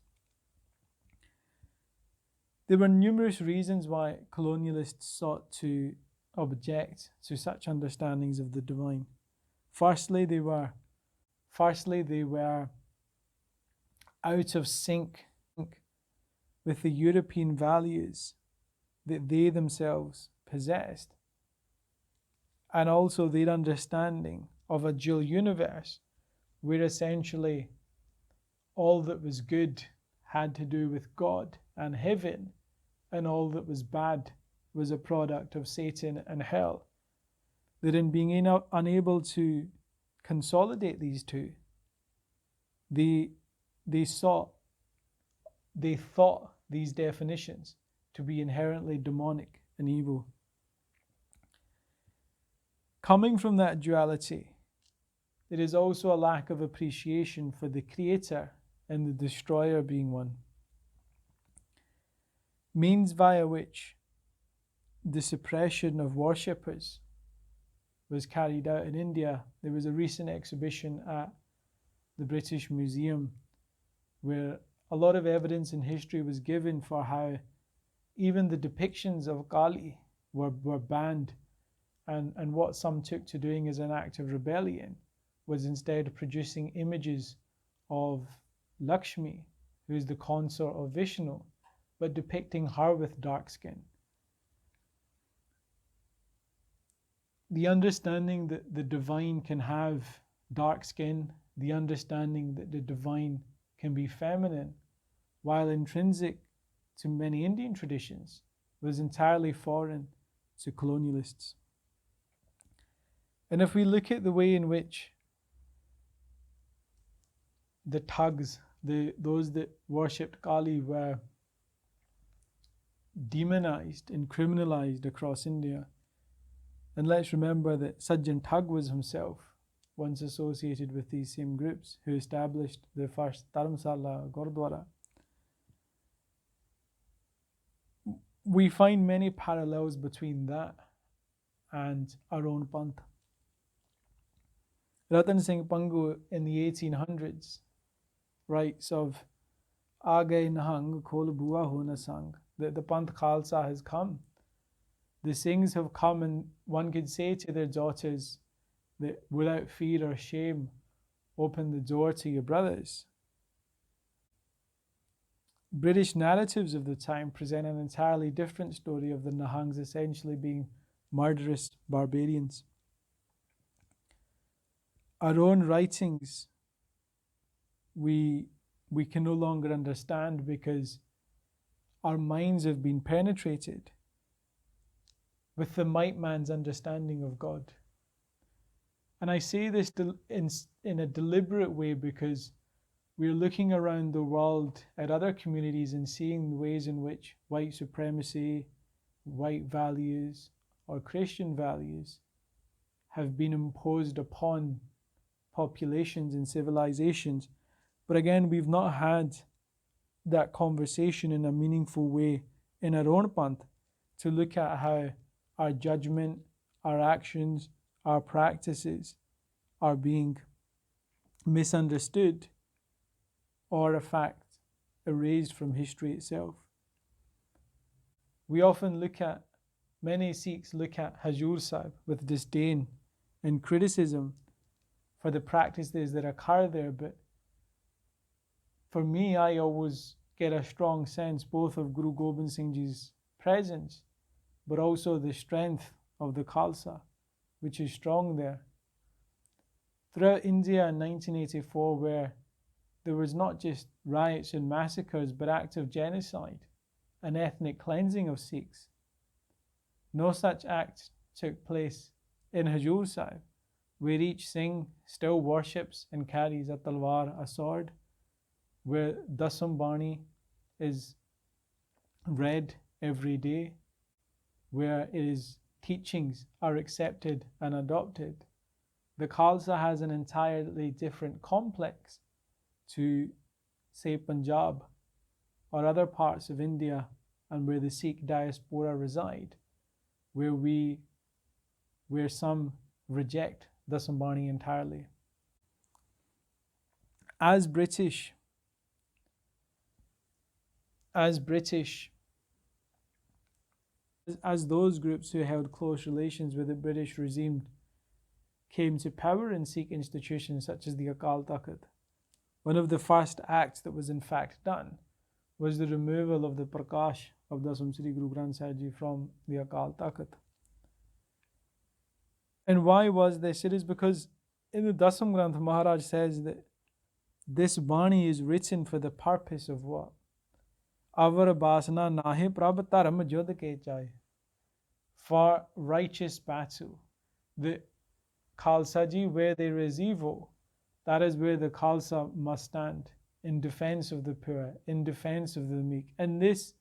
Speaker 1: There were numerous reasons why colonialists sought to object to such understandings of the divine. Firstly, they were out of sync with the European values that they themselves possessed, and also their understanding of a dual universe where essentially all that was good had to do with God and heaven, and all that was bad was a product of Satan and hell. That in being unable to consolidate these two, they thought these definitions to be inherently demonic and evil. Coming from that duality, there is also a lack of appreciation for the creator and the destroyer being one. Means via which the suppression of worshippers was carried out in India. There was a recent exhibition at the British Museum where a lot of evidence in history was given for how even the depictions of Kali were banned, and what some took to doing as an act of rebellion was instead producing images of Lakshmi, who is the consort of Vishnu, but depicting her with dark skin. The understanding that the divine can have dark skin, the understanding that the divine can be feminine, while intrinsic to many Indian traditions, was entirely foreign to colonialists. And if we look at the way in which the thugs, those that worshipped Kali, were demonized and criminalized across India, and let's remember that Sajjan Thug was himself once associated with these same groups who established the first Dharamsala Gurdwara. We find many parallels between that and our own Panth. Ratan Singh Pangu in the 1800s writes of Aagai Nihang Khol Bua Hona Sang, that the Panth Khalsa has come. The Singhs have come, and one could say to their daughters that without fear or shame, open the door to your brothers. British narratives of the time present an entirely different story of the Nihangs essentially being murderous barbarians. Our own writings we can no longer understand because our minds have been penetrated with the might man's understanding of God. And I say this in a deliberate way because we're looking around the world at other communities and seeing the ways in which white supremacy, white values, or Christian values have been imposed upon populations and civilizations. But again, we've not had that conversation in a meaningful way in our own panth to look at how our judgment, our actions, our practices are being misunderstood or, in fact, erased from history itself. We often many Sikhs look at Hazur Sahib with disdain and criticism for the practices that occur there, but for me, I always get a strong sense both of Guru Gobind Singh Ji's presence, but also the strength of the Khalsa, which is strong there. Throughout India in 1984, where there was not just riots and massacres, but acts of genocide and ethnic cleansing of Sikhs, no such act took place in Hazur Sahib, where each Singh still worships and carries a talwar, a sword, where Dasam Bani is read every day, where his teachings are accepted and adopted. The Khalsa has an entirely different complex to, say, Punjab or other parts of India and where the Sikh diaspora reside, where some reject Dasam Bani entirely. As those groups who held close relations with the British regime came to power in Sikh institutions such as the Akaal Purakh, one of the first acts that was in fact done was the removal of the Prakash of Dasam Sri Guru Gobind Singh Ji from the Akaal Purakh. And why was this? It is because in the Dasam Granth, Maharaj says that this Bani is written for the purpose of what? Avar basana nahe prabh dharm jodh ke chahe. For righteous battle. The Khalsa Ji, where there is evil, that is where the Khalsa must stand, in defense of the poor, in defense of the meek. And this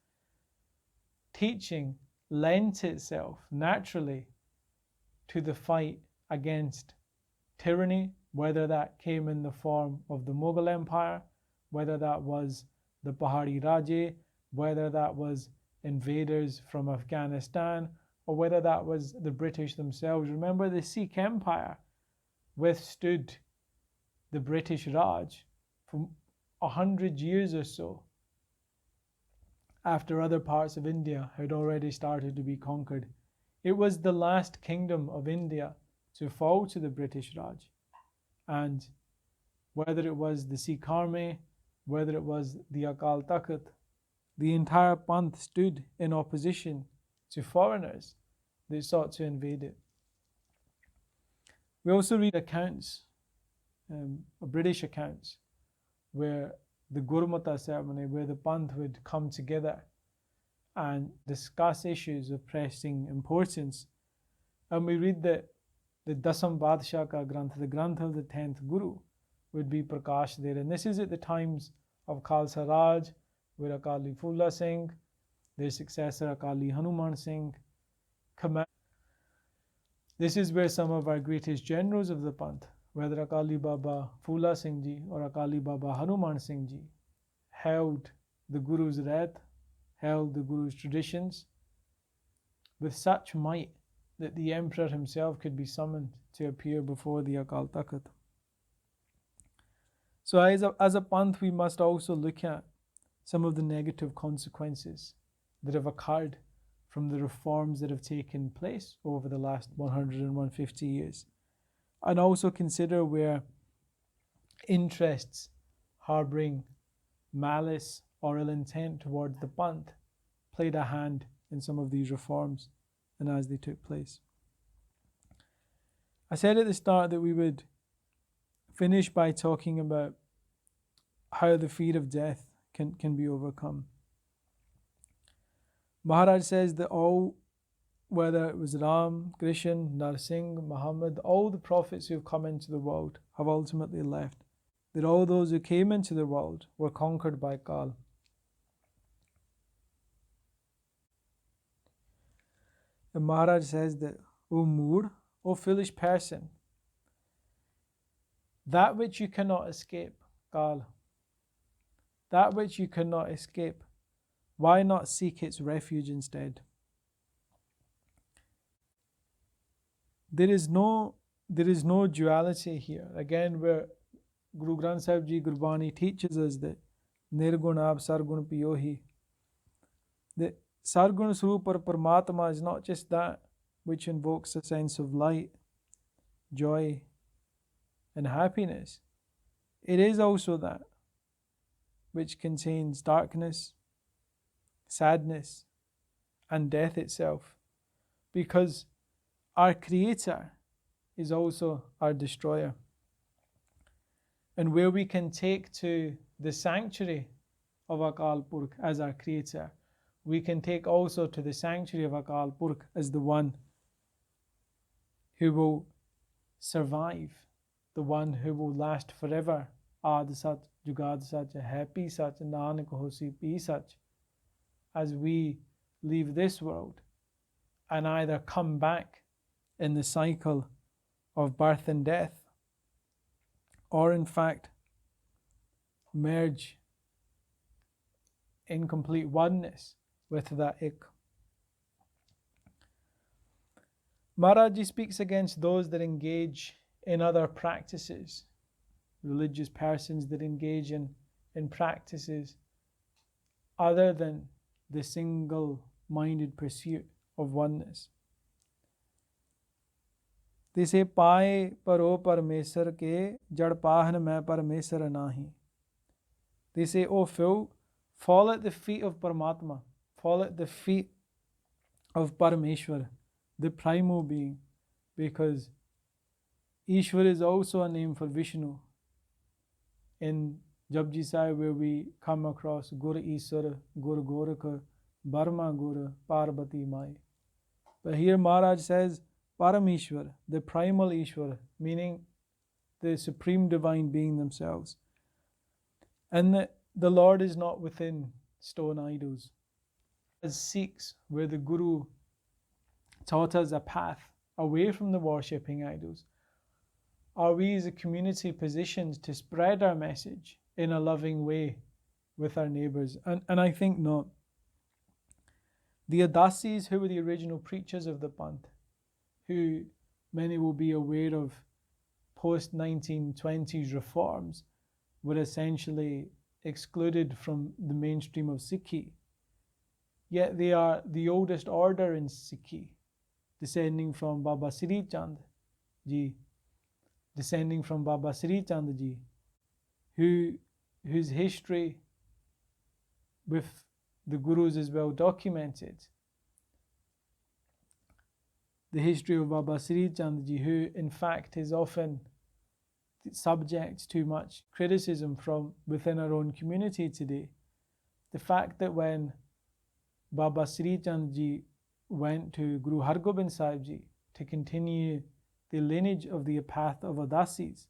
Speaker 1: teaching lent itself naturally to the fight against tyranny, whether that came in the form of the Mughal Empire, whether that was the Pahari Raje, whether that was invaders from Afghanistan, or whether that was the British themselves. Remember, the Sikh Empire withstood the British Raj for 100 years or so after other parts of India had already started to be conquered. It was the last kingdom of India to fall to the British Raj. And whether it was the Sikh army, whether it was the Akaal Purakh, the entire Panth stood in opposition to foreigners that sought to invade it. We also read accounts, British accounts, where the Gurmata ceremony, where the Panth would come together and discuss issues of pressing importance. And we read that the Dasam Badshah Ka Granth, the Granth of the 10th Guru, would be Prakash there. And this is at the times of Khalsa Raj, where Akali Phula Singh, their successor Akali Hanuman Singh, this is where some of our greatest generals of the Panth, whether Akali Baba Phula Singh Ji or Akali Baba Hanuman Singh Ji, held the Guru's Red, held the Guru's traditions with such might that the Emperor himself could be summoned to appear before the Akaal Purakh. So as a Panth, we must also look at some of the negative consequences that have occurred from the reforms that have taken place over the last 100 and 150 years. And also consider where interests harbouring malice or ill intent towards the Panth played a hand in some of these reforms and as they took place. I said at the start that we would finish by talking about how the fear of death can be overcome. Maharaj says that all whether it was Ram, Krishna, Narsingh, Muhammad, all the prophets who have come into the world have ultimately left. That all those who came into the world were conquered by Kaal. And Maharaj says that, O mood, O foolish person, that which you cannot escape, Kaal, that which you cannot escape, why not seek its refuge instead? There is no duality here. Again, where Guru Granth Sahib Ji Gurbani teaches us that Nirgun Aap Sargun Piyohi, that Sargun Swarup or Paramatma is not just that which invokes a sense of light, joy, and happiness. It is also that which contains darkness, sadness, and death itself, because our Creator is also our Destroyer. And where we can take to the sanctuary of Akaal Purakh as our Creator, we can take also to the sanctuary of Akaal Purakh as the one who will survive, the one who will last forever. Aad Sach, Jugad Sach, Happy Sach, Nanak Hosi Pi Sach. As we leave this world and either come back in the cycle of birth and death, or in fact merge in complete oneness with that ik. Maharaj speaks against those that engage in other practices, religious persons that engage in practices other than the single-minded pursuit of oneness. They say, Pae paro parmesar ke jad pahan mein parmesar nahi. They say, oh fool, fall at the feet of Paramatma, fall at the feet of Parameshwar, the primal being, because Ishwar is also a name for Vishnu. In Japji Sahib, where we come across Gur Iswar, Gur Gorakh, Brahma Gur, Parvati Mai. But here Maharaj says, Parameshwar, the primal Ishwar, meaning the supreme divine being themselves. And the Lord is not within stone idols. As Sikhs, where the Guru taught us a path away from the worshipping idols, are we as a community positioned to spread our message in a loving way with our neighbours? And I think not. The Udasis, who were the original preachers of the Panth, who many will be aware of post-1920s reforms, were essentially excluded from the mainstream of Sikhi. Yet they are the oldest order in Sikhi, descending from Baba Sri Chand Ji, whose history with the Gurus is well documented. The history of Baba Sri Chand Ji, who in fact is often subject to much criticism from within our own community today. The fact that when Baba Sri Chand Ji went to Guru Gobind Singh Ji to continue the lineage of the path of Udasis,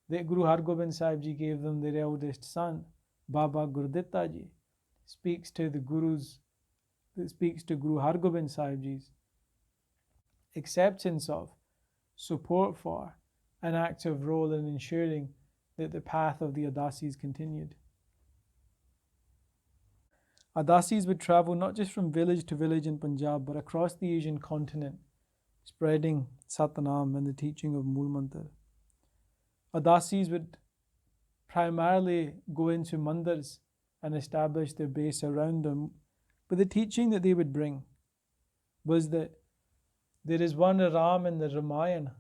Speaker 1: that Guru Gobind Singh Ji gave them their eldest son, Baba Gurditta Ji, speaks to Guru Gobind Singh Ji's acceptance of, support for, an active role in ensuring that the path of the Udasis continued. Udasis would travel not just from village to village in Punjab, but across the Asian continent, spreading Satnam and the teaching of Mool Mantar. Udasis would primarily go into mandirs and establish their base around them, but the teaching that they would bring was that there is one Ram in the Ramayana,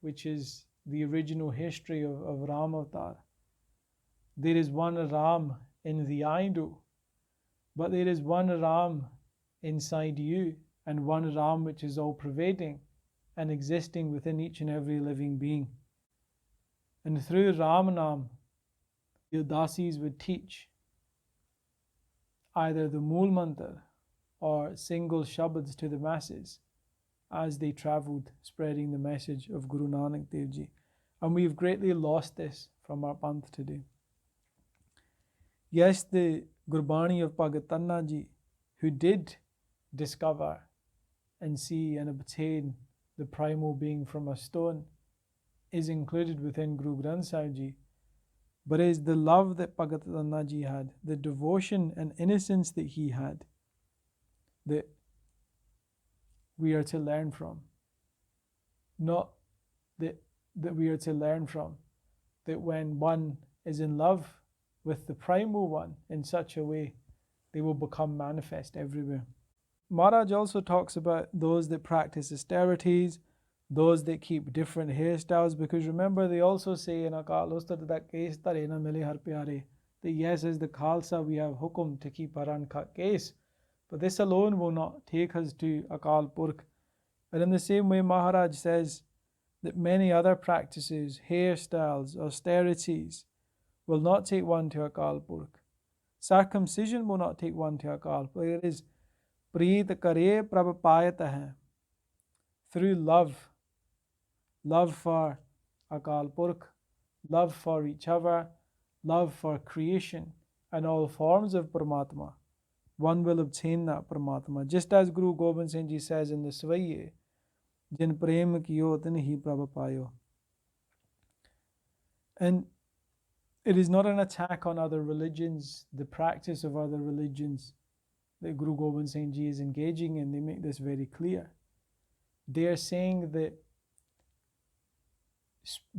Speaker 1: which is the original history of Ram Avatar. There is one Ram in the idol, but there is one Ram inside you, and one Ram which is all pervading and existing within each and every living being. And through Ramanam, the Udasis would teach either the Mool Mantar or single shabads to the masses as they travelled spreading the message of Guru Nanak Dev Ji. And we've greatly lost this from our Panth today. Yes, the Gurbani of Bhai Nanak, who did discover and see and obtain the primal being from a stone, is included within Guru Granth Sahib Ji. But it is the love that Bhai Nanak had, the devotion and innocence that he had, that we are to learn from. Not that we are to learn from, that when one is in love with the primal one in such a way, they will become manifest everywhere. Maharaj also talks about those that practice austerities, those that keep different hairstyles, because remember they also say in Akaal Ustat that case tare na mile har pyare, that yes, as the Khalsa we have hukum to keep our uncut case, but this alone will not take us to Akaal Purakh. And in the same way Maharaj says that many other practices, hairstyles, austerities will not take one to Akaal Purakh. Circumcision will not take one to Akaal Purakh. It is Preet kare prabh payat hai. Through love for Akaal Purakh, love for each other, love for creation and all forms of Paramatma, one will obtain that Paramatma. Just as Guru Gobind Singh Ji says in the Svaiye, Jin prem kiyo tin hi prabh payo. And it is not an attack on other religions, the practice of other religions that Guru Gobind Singh Ji is engaging in. They make this very clear. They are saying that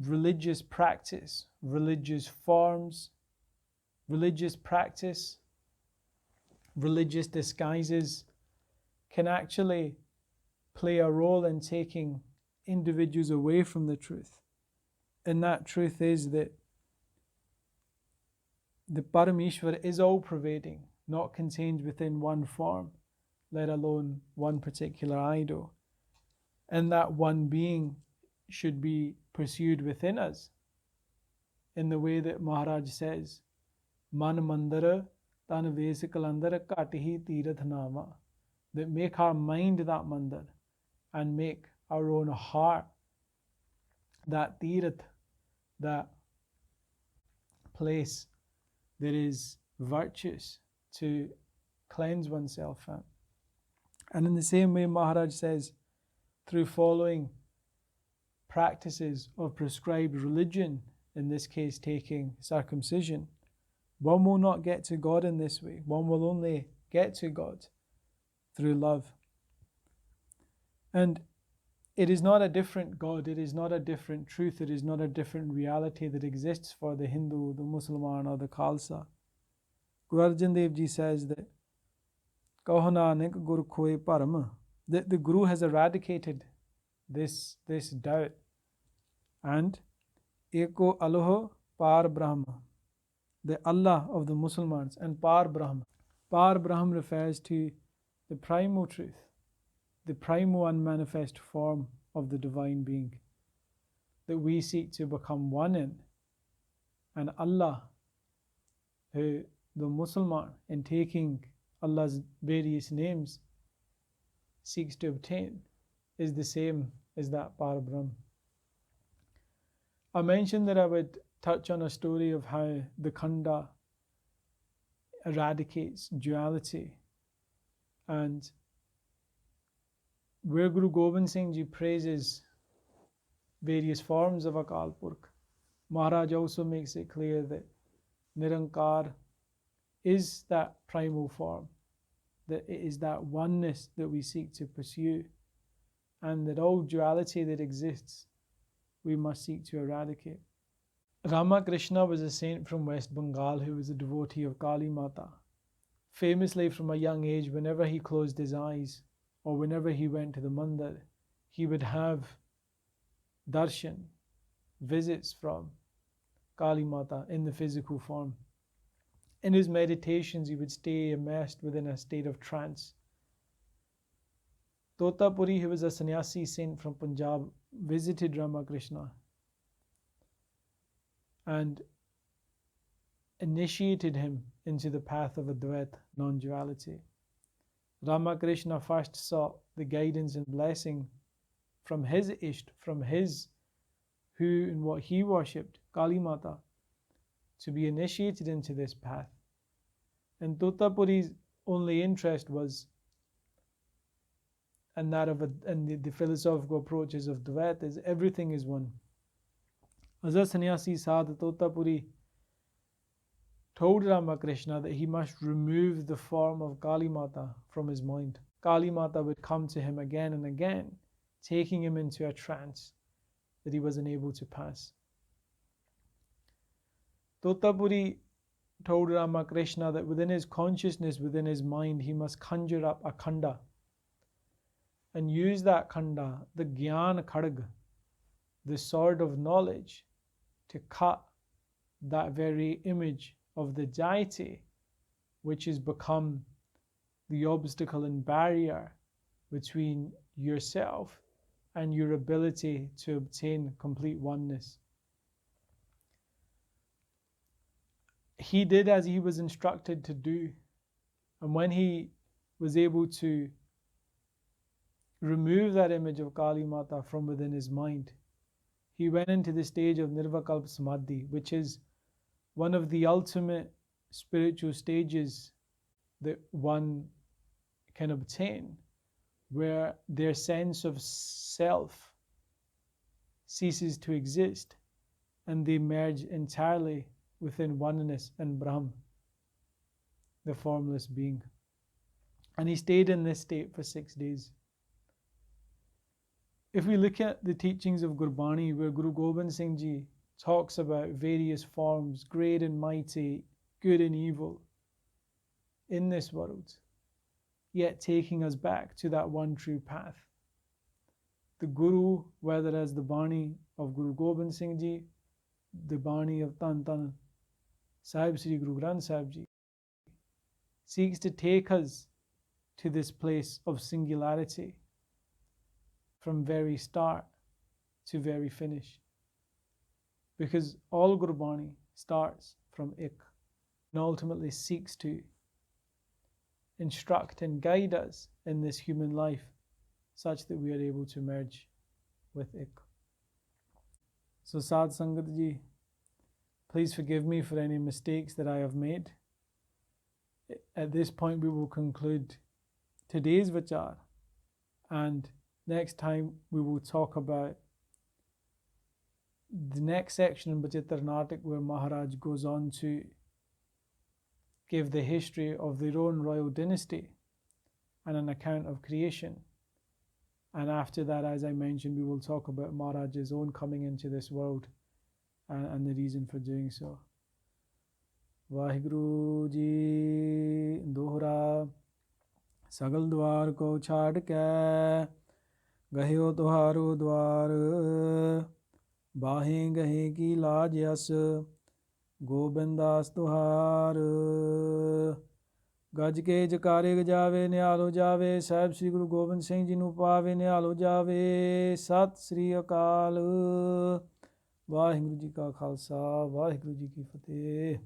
Speaker 1: religious practice, religious forms, religious practice, religious disguises can actually play a role in taking individuals away from the truth. And that truth is that the Parameshwar is all-pervading, not contained within one form, let alone one particular idol. And that one being should be pursued within us in the way that Maharaj says, Man mandara tan ves kalandar katihi tirath nama, that make our mind that mandar and make our own heart that tirath, that place that is virtuous to cleanse oneself at. And in the same way Maharaj says, through following practices of prescribed religion, in this case taking circumcision, one will not get to God in this way. One will only get to God through love. And it is not a different God, it is not a different truth, it is not a different reality that exists for the Hindu, the Muslim or the Khalsa. Guru Arjan Dev Ji says that Kaho Nanak Gur Khoye Param, that the Guru has eradicated this doubt. And Eko Aloho Par Brahma, the Allah of the Muslims, and Par Brahma. Par Brahma refers to the primal truth, the primal unmanifest form of the divine being that we seek to become one in. And Allah, who the Muslim in taking Allah's various names seeks to obtain, is the same as that Par Brahma. I mentioned that I would touch on a story of how the Khanda eradicates duality, and where Guru Gobind Singh Ji praises various forms of Akaal Purakh, Maharaj also makes it clear that Nirankar is that primal form, that it is that oneness that we seek to pursue, and that all duality that exists we must seek to eradicate. Ramakrishna was a saint from West Bengal who was a devotee of Kali Mata. Famously, from a young age, whenever he closed his eyes or whenever he went to the mandir, he would have darshan, visits from Kali Mata in the physical form. In his meditations, he would stay immersed within a state of trance. Totapuri, who was a sannyasi saint from Punjab, visited Ramakrishna and initiated him into the path of Advaita, non-duality. Ramakrishna first sought the guidance and blessing from his Isht, from his who and what he worshipped, Kali Mata, to be initiated into this path. And Totapuri's only interest was, and that of the philosophical approaches of Dvaita, is everything is one. As a sannyasi Sadhu, Totapuri told Ramakrishna that he must remove the form of Kali Mata from his mind. Kali Mata would come to him again and again, taking him into a trance that he was unable to pass. Totapuri told Ramakrishna that within his consciousness, within his mind, he must conjure up a Khanda and use that Khanda, the Gyan Kharg, the sword of knowledge, to cut that very image of the deity which has become the obstacle and barrier between yourself and your ability to obtain complete oneness. He did as he was instructed to do, and when he was able to remove that image of Kali Mata from within his mind, he went into the stage of Nirvikalpa Samadhi, which is one of the ultimate spiritual stages that one can obtain, where their sense of self ceases to exist and they merge entirely within oneness and Brahm, the formless being. And he stayed in this state for 6 days. If we look at the teachings of Gurbani, where Guru Gobind Singh Ji talks about various forms, great and mighty, good and evil, in this world, yet taking us back to that one true path. The Guru, whether as the Bani of Guru Gobind Singh Ji, the Bani of Tan Tan Sahib Sri Guru Granth Sahib Ji, seeks to take us to this place of singularity from very start to very finish. Because all Gurbani starts from Ik and ultimately seeks to instruct and guide us in this human life such that we are able to merge with Ik. So Sad Sangat Ji, please forgive me for any mistakes that I have made. At this point we will conclude today's Vichar, and next time we will talk about the next section in Bachitter Natak, where Maharaj goes on to give the history of their own royal dynasty and an account of creation. And after that, as I mentioned, we will talk about Maharaj's own coming into this world and the reason for doing so. Vaheguru Ji Dohra Sagal Dwar Ko Chhad Ke Gahyo Tuharo Dwar Bahe Gahe Ki Laaj Yas Gobindas Tuhar Gaj ke Jakare Gajave Nialo Jave Sahib Sri Guru Gobind Singh Ji Nu Pave Nialo Jave Sat Sri Akaal Vaheguru Ji Ka Khalsa Vaheguru Ji Ki Fateh.